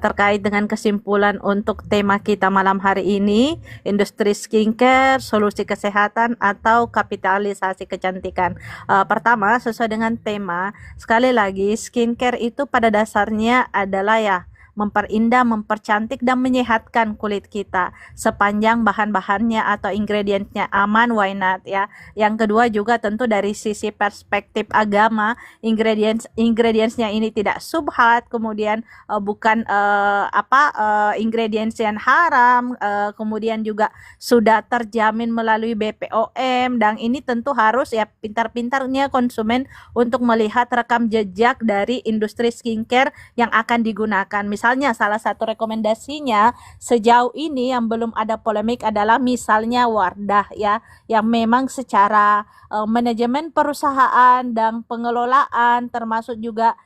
terkait dengan kesimpulan untuk tema kita malam hari ini, industri skincare, solusi kesehatan atau kapitalisasi kecantikan. Pertama, sesuai dengan tema, sekali lagi skincare itu pada dasarnya adalah ya memperindah, mempercantik dan menyehatkan kulit kita sepanjang bahan-bahannya atau ingredientsnya aman, why not ya. Yang kedua juga tentu dari sisi perspektif agama, ingredientsnya ini tidak subhat, kemudian bukan ingredients yang haram, kemudian juga sudah terjamin melalui BPOM, dan ini tentu harus ya pintar-pintarnya konsumen untuk melihat rekam jejak dari industri skincare yang akan digunakan. Misalnya salah satu rekomendasinya sejauh ini yang belum ada polemik adalah misalnya Wardah ya, yang memang secara manajemen perusahaan dan pengelolaan termasuk juga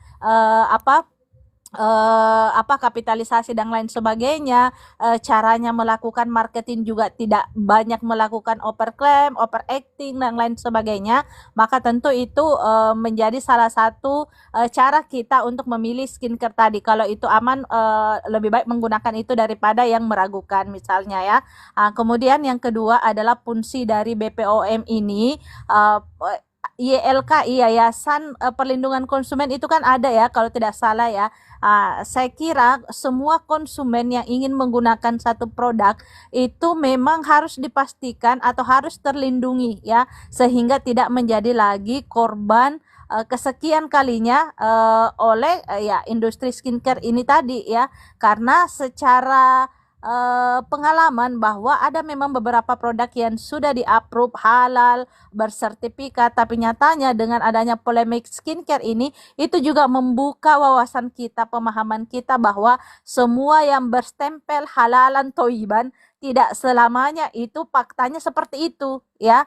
kapitalisasi dan lain sebagainya, caranya melakukan marketing juga tidak banyak melakukan overclaim, overacting dan lain sebagainya, maka tentu itu menjadi salah satu cara kita untuk memilih skincare tadi. Kalau itu aman, lebih baik menggunakan itu daripada yang meragukan misalnya ya. Kemudian yang kedua adalah fungsi dari BPOM ini, YLKI, Yayasan Perlindungan Konsumen itu kan ada ya kalau tidak salah ya. Saya kira semua konsumen yang ingin menggunakan satu produk itu memang harus dipastikan atau harus terlindungi ya, sehingga tidak menjadi lagi korban kesekian kalinya oleh ya industri skincare ini tadi ya, karena secara pengalaman bahwa ada memang beberapa produk yang sudah di-approve halal, bersertifikat, tapi nyatanya dengan adanya polemik skincare ini, itu juga membuka wawasan kita, pemahaman kita bahwa semua yang berstempel halalan toiban tidak selamanya itu faktanya seperti itu ya.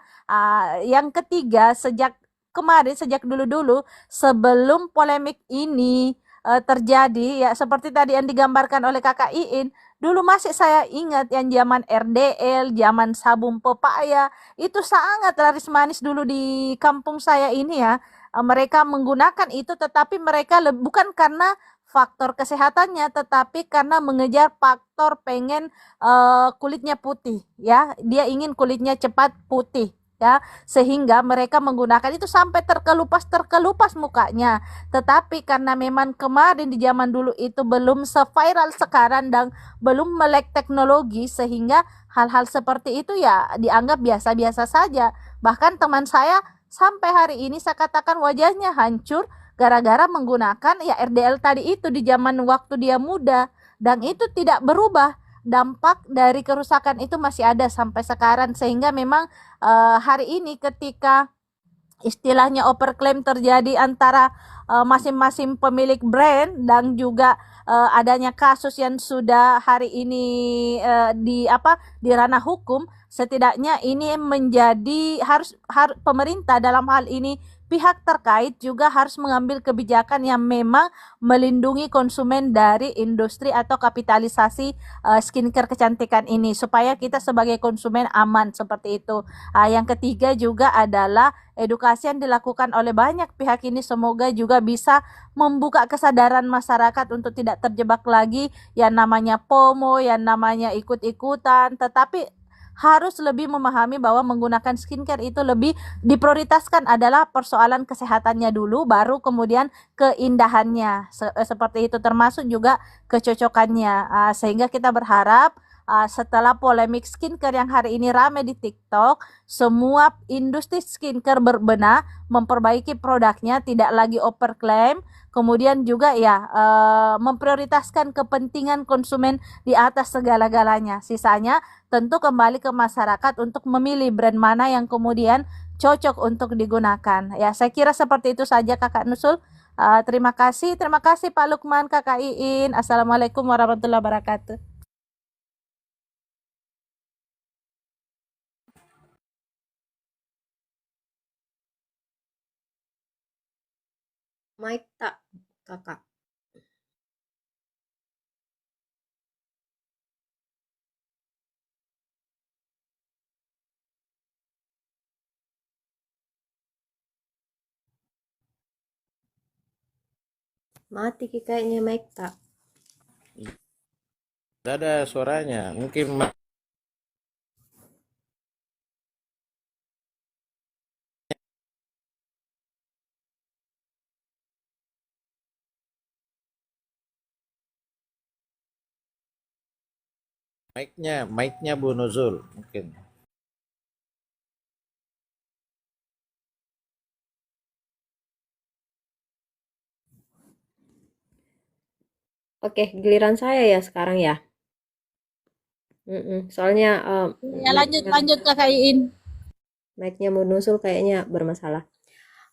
Yang ketiga, sejak kemarin, sejak dulu-dulu sebelum polemik ini terjadi ya, seperti tadi yang digambarkan oleh Kakak Iin, dulu masih saya ingat yang zaman RDL, zaman sabun pepaya, itu sangat laris manis dulu di kampung saya ini ya. Mereka menggunakan itu, tetapi mereka bukan karena faktor kesehatannya, tetapi karena mengejar faktor pengen kulitnya putih ya. Dia ingin kulitnya cepat putih ya, sehingga mereka menggunakan itu sampai terkelupas mukanya. Tetapi karena memang kemarin di zaman dulu itu belum se-viral sekarang dan belum melek teknologi, sehingga hal-hal seperti itu ya dianggap biasa-biasa saja. Bahkan teman saya sampai hari ini saya katakan wajahnya hancur gara-gara menggunakan ya RDL tadi itu di zaman waktu dia muda, dan itu tidak berubah. Dampak dari kerusakan itu masih ada sampai sekarang, sehingga memang hari ini ketika istilahnya overclaim terjadi antara masing-masing pemilik brand dan juga adanya kasus yang sudah hari ini di ranah hukum, setidaknya ini menjadi harus pemerintah dalam hal ini pihak terkait juga harus mengambil kebijakan yang memang melindungi konsumen dari industri atau kapitalisasi skincare kecantikan ini, supaya kita sebagai konsumen aman seperti itu. Yang ketiga juga adalah edukasi yang dilakukan oleh banyak pihak ini semoga juga bisa membuka kesadaran masyarakat untuk tidak terjebak lagi yang namanya FOMO, yang namanya ikut-ikutan, tetapi harus lebih memahami bahwa menggunakan skincare itu lebih diprioritaskan adalah persoalan kesehatannya dulu, baru kemudian keindahannya seperti itu, termasuk juga kecocokannya. Sehingga kita berharap setelah polemik skincare yang hari ini ramai di TikTok, semua industri skincare berbenah, memperbaiki produknya, tidak lagi overclaim, kemudian juga ya memprioritaskan kepentingan konsumen di atas segala-galanya. Sisanya tentu kembali ke masyarakat untuk memilih brand mana yang kemudian cocok untuk digunakan. Ya, saya kira seperti itu saja Kakak Nusul Terima kasih Pak Lukman, Kakak Iin. Assalamualaikum warahmatullahi wabarakatuh. Mic tak, kakak. Mati Ki kayaknya mic tak. Tidak ada suaranya. Mungkin mic-nya Bu Nuzul mungkin. Oke, giliran saya ya sekarang ya. Soalnya Ya, lanjut Kakak Iin. mic-nya menusul kayaknya bermasalah.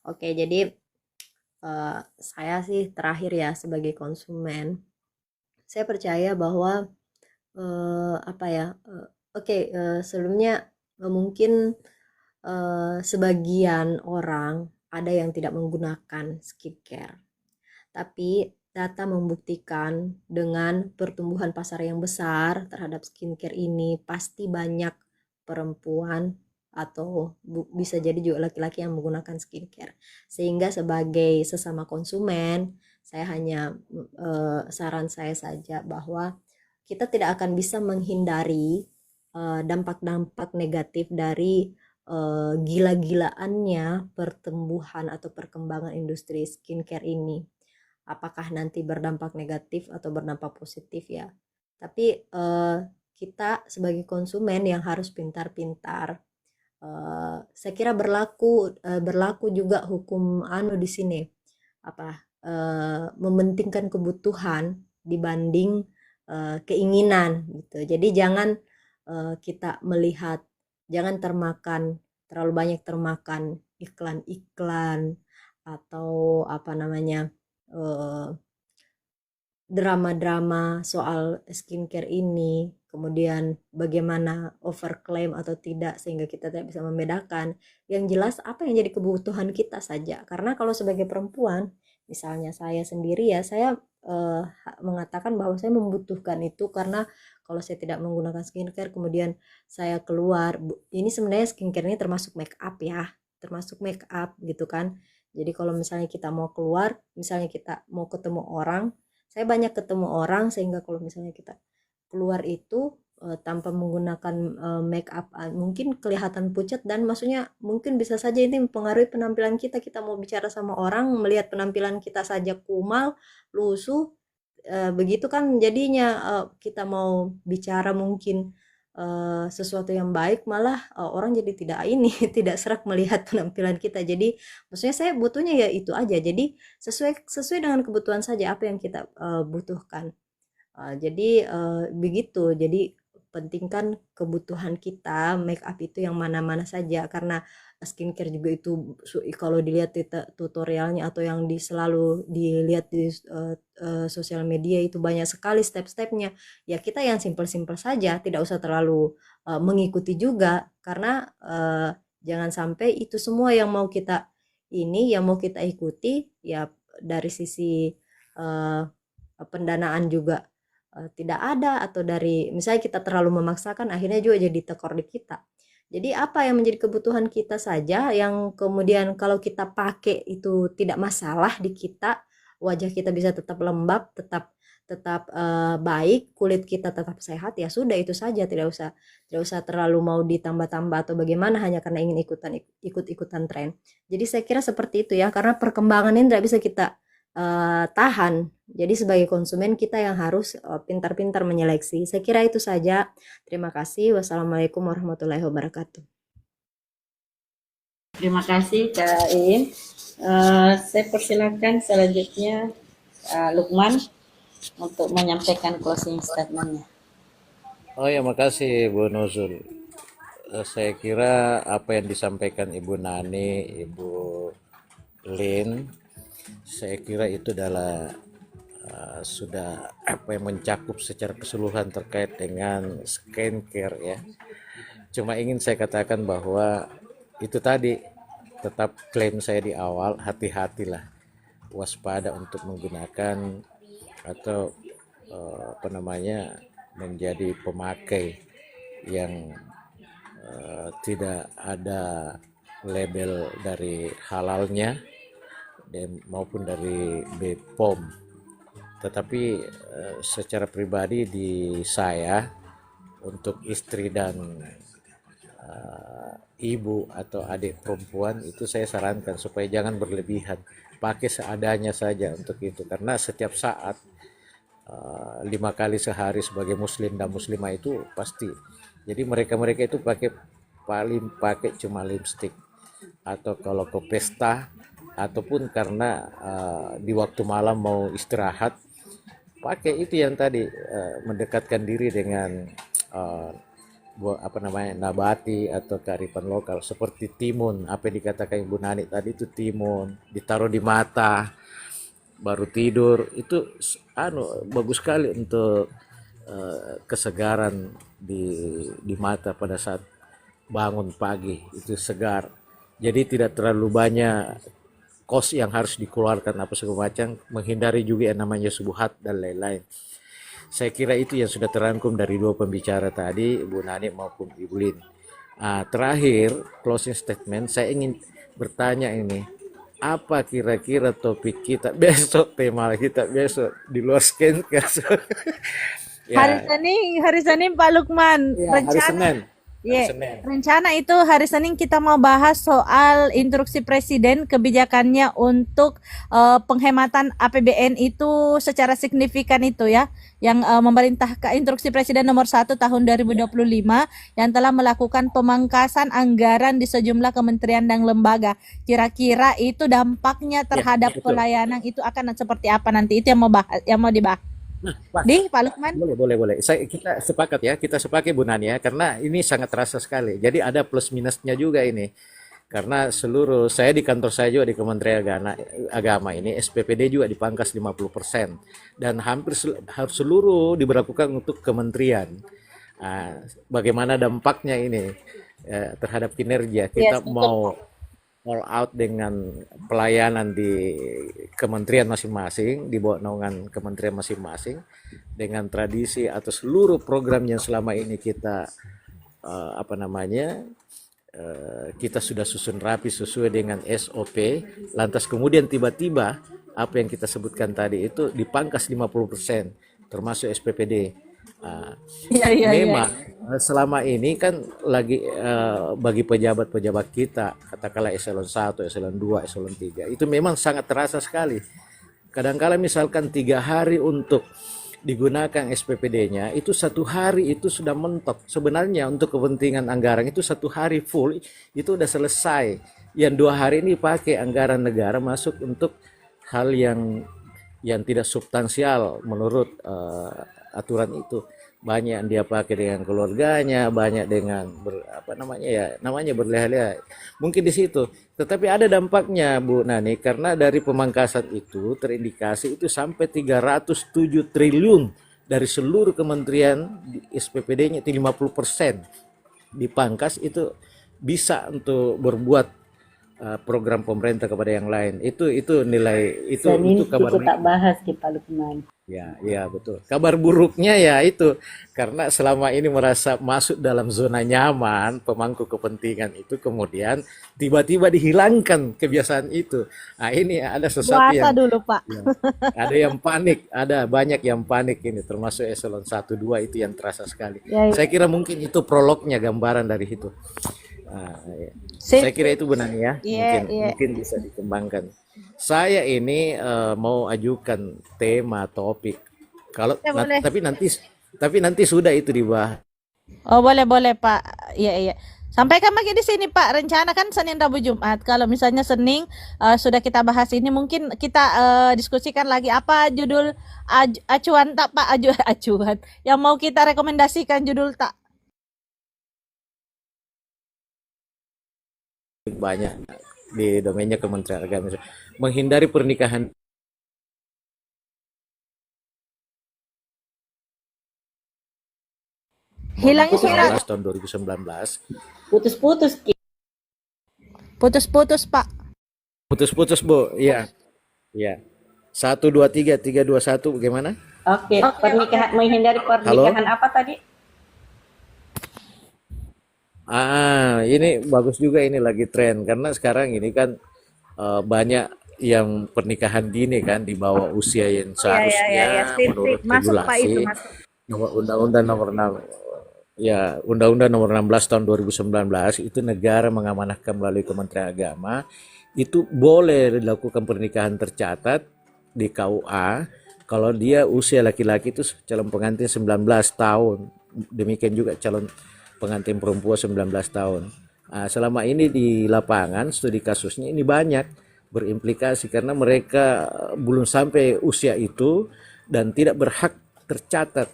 Oke, jadi saya sih terakhir ya sebagai konsumen, saya percaya bahwa apa ya? Oke, sebelumnya mungkin sebagian orang ada yang tidak menggunakan skincare, tapi data membuktikan dengan pertumbuhan pasar yang besar terhadap skincare ini pasti banyak perempuan atau bisa jadi juga laki-laki yang menggunakan skincare. Sehingga sebagai sesama konsumen, saya hanya saran saya saja bahwa kita tidak akan bisa menghindari dampak-dampak negatif dari gila-gilaannya pertumbuhan atau perkembangan industri skincare ini. Apakah nanti berdampak negatif atau berdampak positif ya. Tapi kita sebagai konsumen yang harus pintar-pintar. Saya kira berlaku juga hukum di sini, apa mementingkan kebutuhan dibanding keinginan gitu. Jadi jangan kita melihat, jangan terlalu banyak termakan iklan-iklan atau apa namanya drama-drama soal skincare ini, kemudian bagaimana overclaim atau tidak sehingga kita tidak bisa membedakan. Yang jelas apa yang jadi kebutuhan kita saja. Karena kalau sebagai perempuan, misalnya saya sendiri ya, saya mengatakan bahwa saya membutuhkan itu karena kalau saya tidak menggunakan skincare, kemudian saya keluar, ini sebenarnya skincare ini termasuk make up ya, termasuk make up gitu kan. Jadi kalau misalnya kita mau keluar, misalnya kita mau ketemu orang, saya banyak ketemu orang sehingga kalau misalnya kita keluar itu tanpa menggunakan make up mungkin kelihatan pucat dan maksudnya mungkin bisa saja ini mempengaruhi penampilan kita. Kita mau bicara sama orang melihat penampilan kita saja kumal, lusuh, begitu kan jadinya kita mau bicara mungkin sesuatu yang baik malah orang jadi tidak ini tidak serak melihat penampilan kita. Jadi maksudnya saya butuhnya ya itu aja. Jadi sesuai dengan kebutuhan saja apa yang kita butuhkan. Jadi begitu. Jadi pentingkan kebutuhan kita, make up itu yang mana-mana saja karena skincare juga itu kalau dilihat di tutorialnya atau yang selalu dilihat di sosial media itu banyak sekali step-stepnya. Ya kita yang simple-simple saja, tidak usah terlalu mengikuti juga karena jangan sampai itu semua yang mau kita ikuti ya dari sisi pendanaan juga tidak ada, atau dari misalnya kita terlalu memaksakan akhirnya juga jadi tekor di kita. Jadi apa yang menjadi kebutuhan kita saja yang kemudian kalau kita pakai itu tidak masalah di kita, wajah kita bisa tetap lembab, tetap tetap baik, kulit kita tetap sehat, ya sudah itu saja, tidak usah terlalu mau ditambah-tambah atau bagaimana hanya karena ingin ikut-ikutan tren. Jadi saya kira seperti itu ya, karena perkembangan ini tidak bisa kita tahan. Jadi sebagai konsumen kita yang harus pintar-pintar menyeleksi. Saya kira itu saja. Terima kasih. Wassalamualaikum warahmatullahi wabarakatuh. Terima kasih Kak Iin. Saya persilakan selanjutnya Lukman untuk menyampaikan closing statement-nya. Oh ya, makasih Bu Nuzul. Saya kira apa yang disampaikan Ibu Nani, Ibu Lin Saya kira itu adalah sudah apa yang mencakup secara keseluruhan terkait dengan skincare ya. Cuma ingin saya katakan bahwa itu tadi tetap klaim saya di awal, hati-hatilah, waspada untuk menggunakan atau apa namanya menjadi pemakai yang tidak ada label dari halalnya dan maupun dari BPOM. Tetapi secara pribadi di saya untuk istri dan ibu atau adik perempuan itu saya sarankan supaya jangan berlebihan, pakai seadanya saja untuk itu, karena setiap saat 5 kali sehari sebagai muslim dan muslimah itu pasti. Jadi mereka itu pakai cuma lipstick, atau kalau ke pesta ataupun karena di waktu malam mau istirahat pakai itu yang tadi mendekatkan diri dengan apa namanya nabati atau kearifan lokal seperti timun, apa yang dikatakan Ibu Nani tadi itu timun ditaruh di mata baru tidur itu bagus sekali untuk kesegaran di mata pada saat bangun pagi, itu segar. Jadi tidak terlalu banyak kos yang harus dikeluarkan apa segala macam, menghindari juga yang namanya subuhat dan lain-lain. Saya kira itu yang sudah terangkum dari dua pembicara tadi, Ibu Nani maupun Ibu Lin. Terakhir, closing statement, saya ingin bertanya ini, apa kira-kira topik kita besok, tema kita besok di luar skincare? Ya, Hari Senin Pak Lukman, ya hari rencana Senin. ya, Senin. rencana itu hari Senin kita mau bahas soal instruksi Presiden kebijakannya untuk penghematan APBN itu secara signifikan itu ya, yang memerintahkan instruksi Presiden nomor 1 tahun 2025 yang telah melakukan pemangkasan anggaran di sejumlah kementerian dan lembaga. Kira-kira itu dampaknya terhadap betul. pelayanan itu akan seperti apa nanti? Itu yang mau dibahas. Pak, Pak Lukman. boleh. Kita sepakat ya, kita sepakat Bu Nani ya, karena ini sangat terasa sekali. Jadi ada plus minusnya juga ini. Karena saya di kantor saya juga di Kementerian Agama ini SPPD juga dipangkas 50% dan hampir harus seluruh diberlakukan untuk kementerian. Bagaimana dampaknya ini terhadap kinerja? Kita mau all out dengan pelayanan di kementerian masing-masing, di bawah naungan kementerian masing-masing, dengan tradisi atau seluruh program yang selama ini kita kita sudah susun rapi sesuai dengan SOP, lantas kemudian tiba-tiba apa yang kita sebutkan tadi itu dipangkas 50%, termasuk SPPD. Memang selama ini kan lagi bagi pejabat-pejabat kita, katakanlah eselon 1, eselon 2, eselon 3, itu memang sangat terasa sekali. Kadang-kala misalkan 3 hari untuk digunakan SPPD-nya, itu 1 hari itu sudah mentok. Sebenarnya untuk kepentingan anggaran itu 1 hari full itu udah selesai. Yang 2 hari ini pakai anggaran negara masuk untuk hal yang tidak substansial menurut aturan itu. Banyak yang dia pakai dengan keluarganya, banyak dengan namanya berleha-leha. Mungkin di situ. Tetapi ada dampaknya Bu Nani, karena dari pemangkasan itu terindikasi itu sampai 307 triliun dari seluruh kementerian di SPPD-nya itu 50% dipangkas, itu bisa untuk berbuat program pemerintah kepada yang lain. Itu nilai itu kabar kita bahas di Pak Lukman. Ya betul. Kabar buruknya ya itu, karena selama ini merasa masuk dalam zona nyaman pemangku kepentingan itu, kemudian tiba-tiba dihilangkan kebiasaan itu. Ini ada sesuatu Puasa dulu Pak. Ya, ada yang panik, ada banyak yang panik ini, termasuk eselon 1, 2 itu yang terasa sekali. Saya kira mungkin itu prolognya, gambaran dari itu. Saya kira itu benar ya, mungkin bisa dikembangkan. Saya ini mau ajukan tema topik. Tapi nanti sudah itu dibahas. Oh boleh Pak. Iya. Sampaikan lagi di sini Pak. Rencana kan Senin, Rabu, Jumat. Kalau misalnya Senin sudah kita bahas ini, mungkin kita diskusikan lagi apa judul acuan tak Pak, acuan yang mau kita rekomendasikan judul tak. Banyak di domainnya Kementerian Agama. Menghindari pernikahan Hilangnya suara 19 tahun 2019. Putus-putus. putus-putus, Pak. Putus-putus, Bu. Iya. Iya. 123 321 bagaimana? Oke, Oke, pernikahan menghindari pernikahan apa tadi? Ini bagus juga, ini lagi tren karena sekarang ini kan banyak yang pernikahan dini kan di bawah usia yang seharusnya menurut Masuk, Pak, itu regulasi masuk. Undang-Undang nomor 6 ya Undang-Undang nomor 16 tahun 2019 itu negara mengamanahkan melalui Kementerian Agama itu boleh dilakukan pernikahan tercatat di KUA kalau dia usia laki-laki itu calon pengantin 19 tahun, demikian juga calon pengantin perempuan 19 tahun. Selama ini di lapangan studi kasusnya ini banyak berimplikasi karena mereka belum sampai usia itu dan tidak berhak tercatat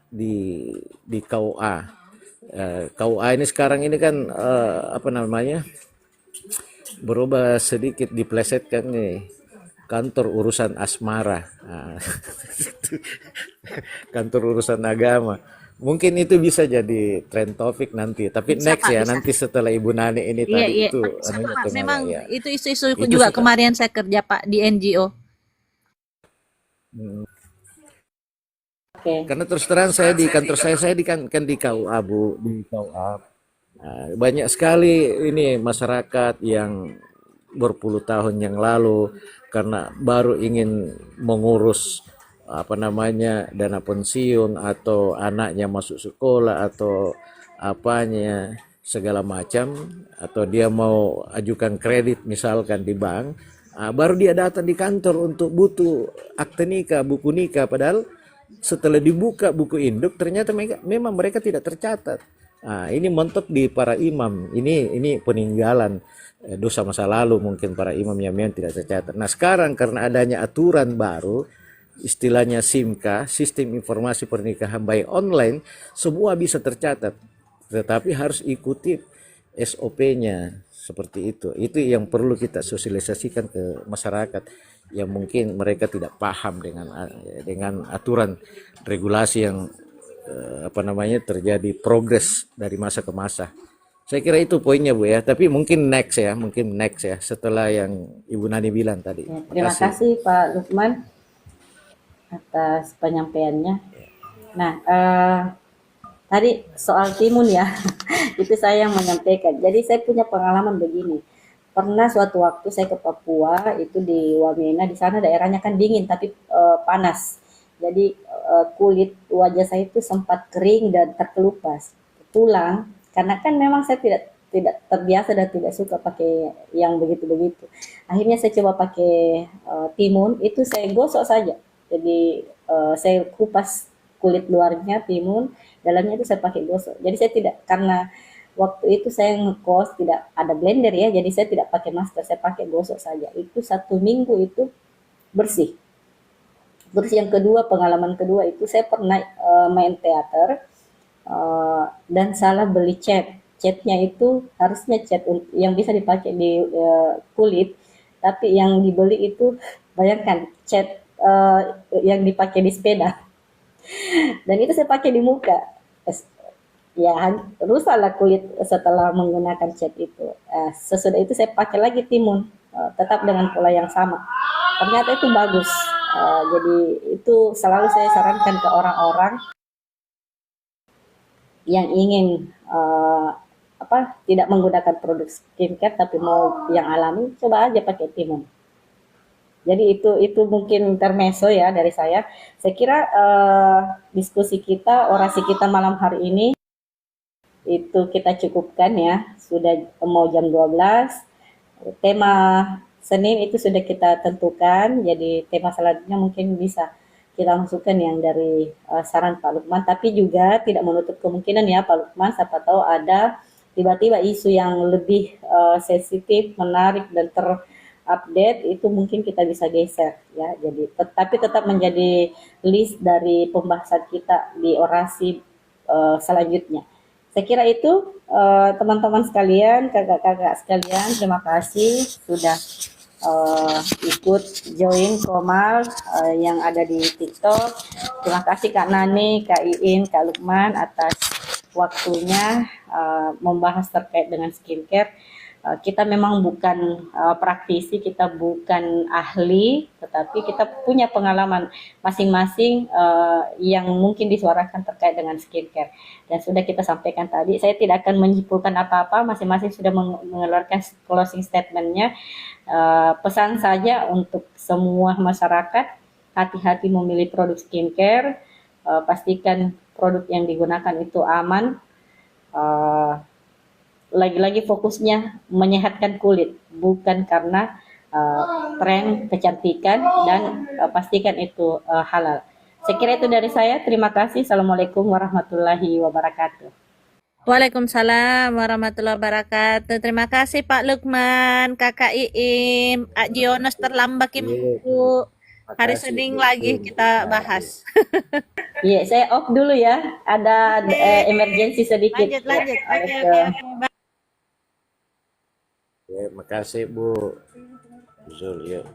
di KUA. KUA ini sekarang ini kan apa namanya berubah sedikit, diplesetkan nih kantor urusan asmara. Kantor urusan agama. Mungkin itu bisa jadi trend topik nanti. Tapi Bisa, next Pak, ya, bisa. nanti setelah Ibu Nani ini Iya, tadi iya. itu Bisa, anunya Pak. tenaga Memang ya. itu isu-isu Itu juga suka. kemarin saya kerja, Pak, di NGO. Hmm. Oke. Karena terus terang saya di kantor saya kan di KUA, Bu, di KUA. Banyak sekali ini masyarakat yang berpuluh tahun yang lalu karena baru ingin mengurus apa namanya dana pensiun atau anaknya masuk sekolah atau apanya segala macam atau dia mau ajukan kredit misalkan di bank, baru dia datang di kantor untuk butuh akte nikah, buku nikah, padahal setelah dibuka buku induk ternyata memang mereka tidak tercatat. Ini mentok di para imam. Ini peninggalan dosa masa lalu mungkin para imam yang memang tidak tercatat. Nah sekarang karena adanya aturan baru, istilahnya SIMKA, Sistem Informasi Pernikahan by Online, semua bisa tercatat. Tetapi harus ikuti SOP-nya seperti itu. Itu yang perlu kita sosialisasikan ke masyarakat yang mungkin mereka tidak paham dengan aturan regulasi yang apa namanya terjadi progres dari masa ke masa. Saya kira itu poinnya, Bu ya. Tapi mungkin next ya setelah yang Ibu Nani bilang tadi. Ya, terima kasih Pak Lukman atas penyampaiannya. Nah, tadi soal timun ya, itu saya yang menyampaikan. Jadi saya punya pengalaman begini. Pernah suatu waktu saya ke Papua, itu di Wamena, di sana daerahnya kan dingin tapi panas. Jadi kulit wajah saya itu sempat kering dan terkelupas. Pulang, karena kan memang saya tidak terbiasa dan tidak suka pakai yang begitu-begitu. Akhirnya saya coba pakai timun, itu saya gosok saja. Jadi saya kupas kulit luarnya timun, dalamnya itu saya pakai gosok. Jadi saya tidak, karena waktu itu saya ngekos tidak ada blender ya, jadi saya tidak pakai masker, saya pakai gosok saja. Itu 1 minggu itu bersih. Terus yang kedua, pengalaman kedua itu saya pernah main teater dan salah beli cat. Catnya itu harusnya cat yang bisa dipakai di kulit, tapi yang dibeli itu bayangkan cat yang dipakai di sepeda. Dan itu saya pakai di muka. Ya rusaklah kulit setelah menggunakan cat itu. Sesudah itu saya pakai lagi timun, tetap dengan pola yang sama. Ternyata itu bagus. Jadi itu selalu saya sarankan ke orang-orang yang ingin tidak menggunakan produk skincare tapi mau yang alami, coba aja pakai timun. Jadi itu mungkin intermezzo ya dari saya. Saya kira diskusi kita, orasi kita malam hari ini itu kita cukupkan ya, sudah mau jam 12. Tema Senin itu sudah kita tentukan, jadi tema selanjutnya mungkin bisa kita masukkan yang dari saran Pak Lukman, tapi juga tidak menutup kemungkinan ya Pak Lukman, siapa tahu ada tiba-tiba isu yang lebih sensitif, menarik dan terupdate, itu mungkin kita bisa geser ya. Jadi tapi tetap menjadi list dari pembahasan kita di orasi selanjutnya. Saya kira itu teman-teman sekalian, kakak-kakak sekalian, terima kasih sudah ikut join Komal yang ada di TikTok. Terima kasih Kak Nani, Kak Iin, Kak Lukman atas waktunya membahas terkait dengan skincare. Kita memang bukan praktisi, kita bukan ahli, tetapi kita punya pengalaman masing-masing yang mungkin disuarakan terkait dengan skincare. Dan sudah kita sampaikan tadi, saya tidak akan menyimpulkan apa-apa, masing-masing sudah mengeluarkan closing statement-nya. Pesan saja untuk semua masyarakat, hati-hati memilih produk skincare, pastikan produk yang digunakan itu aman, lagi-lagi fokusnya menyehatkan kulit, bukan karena tren kecantikan, dan pastikan itu halal. Saya kira itu dari saya. Terima kasih. Assalamualaikum warahmatullahi wabarakatuh. Waalaikumsalam warahmatullahi wabarakatuh. Terima kasih Pak Lukman, Kakak Iim, Ak Jionos terlambat Bu. Hari Makasih, Senin Bu. lagi kita bahas. Iya, saya off dulu ya. Ada emergency sedikit. Lanjut. Ya, Oke. Ya, makasih Bu Zul. Yuk.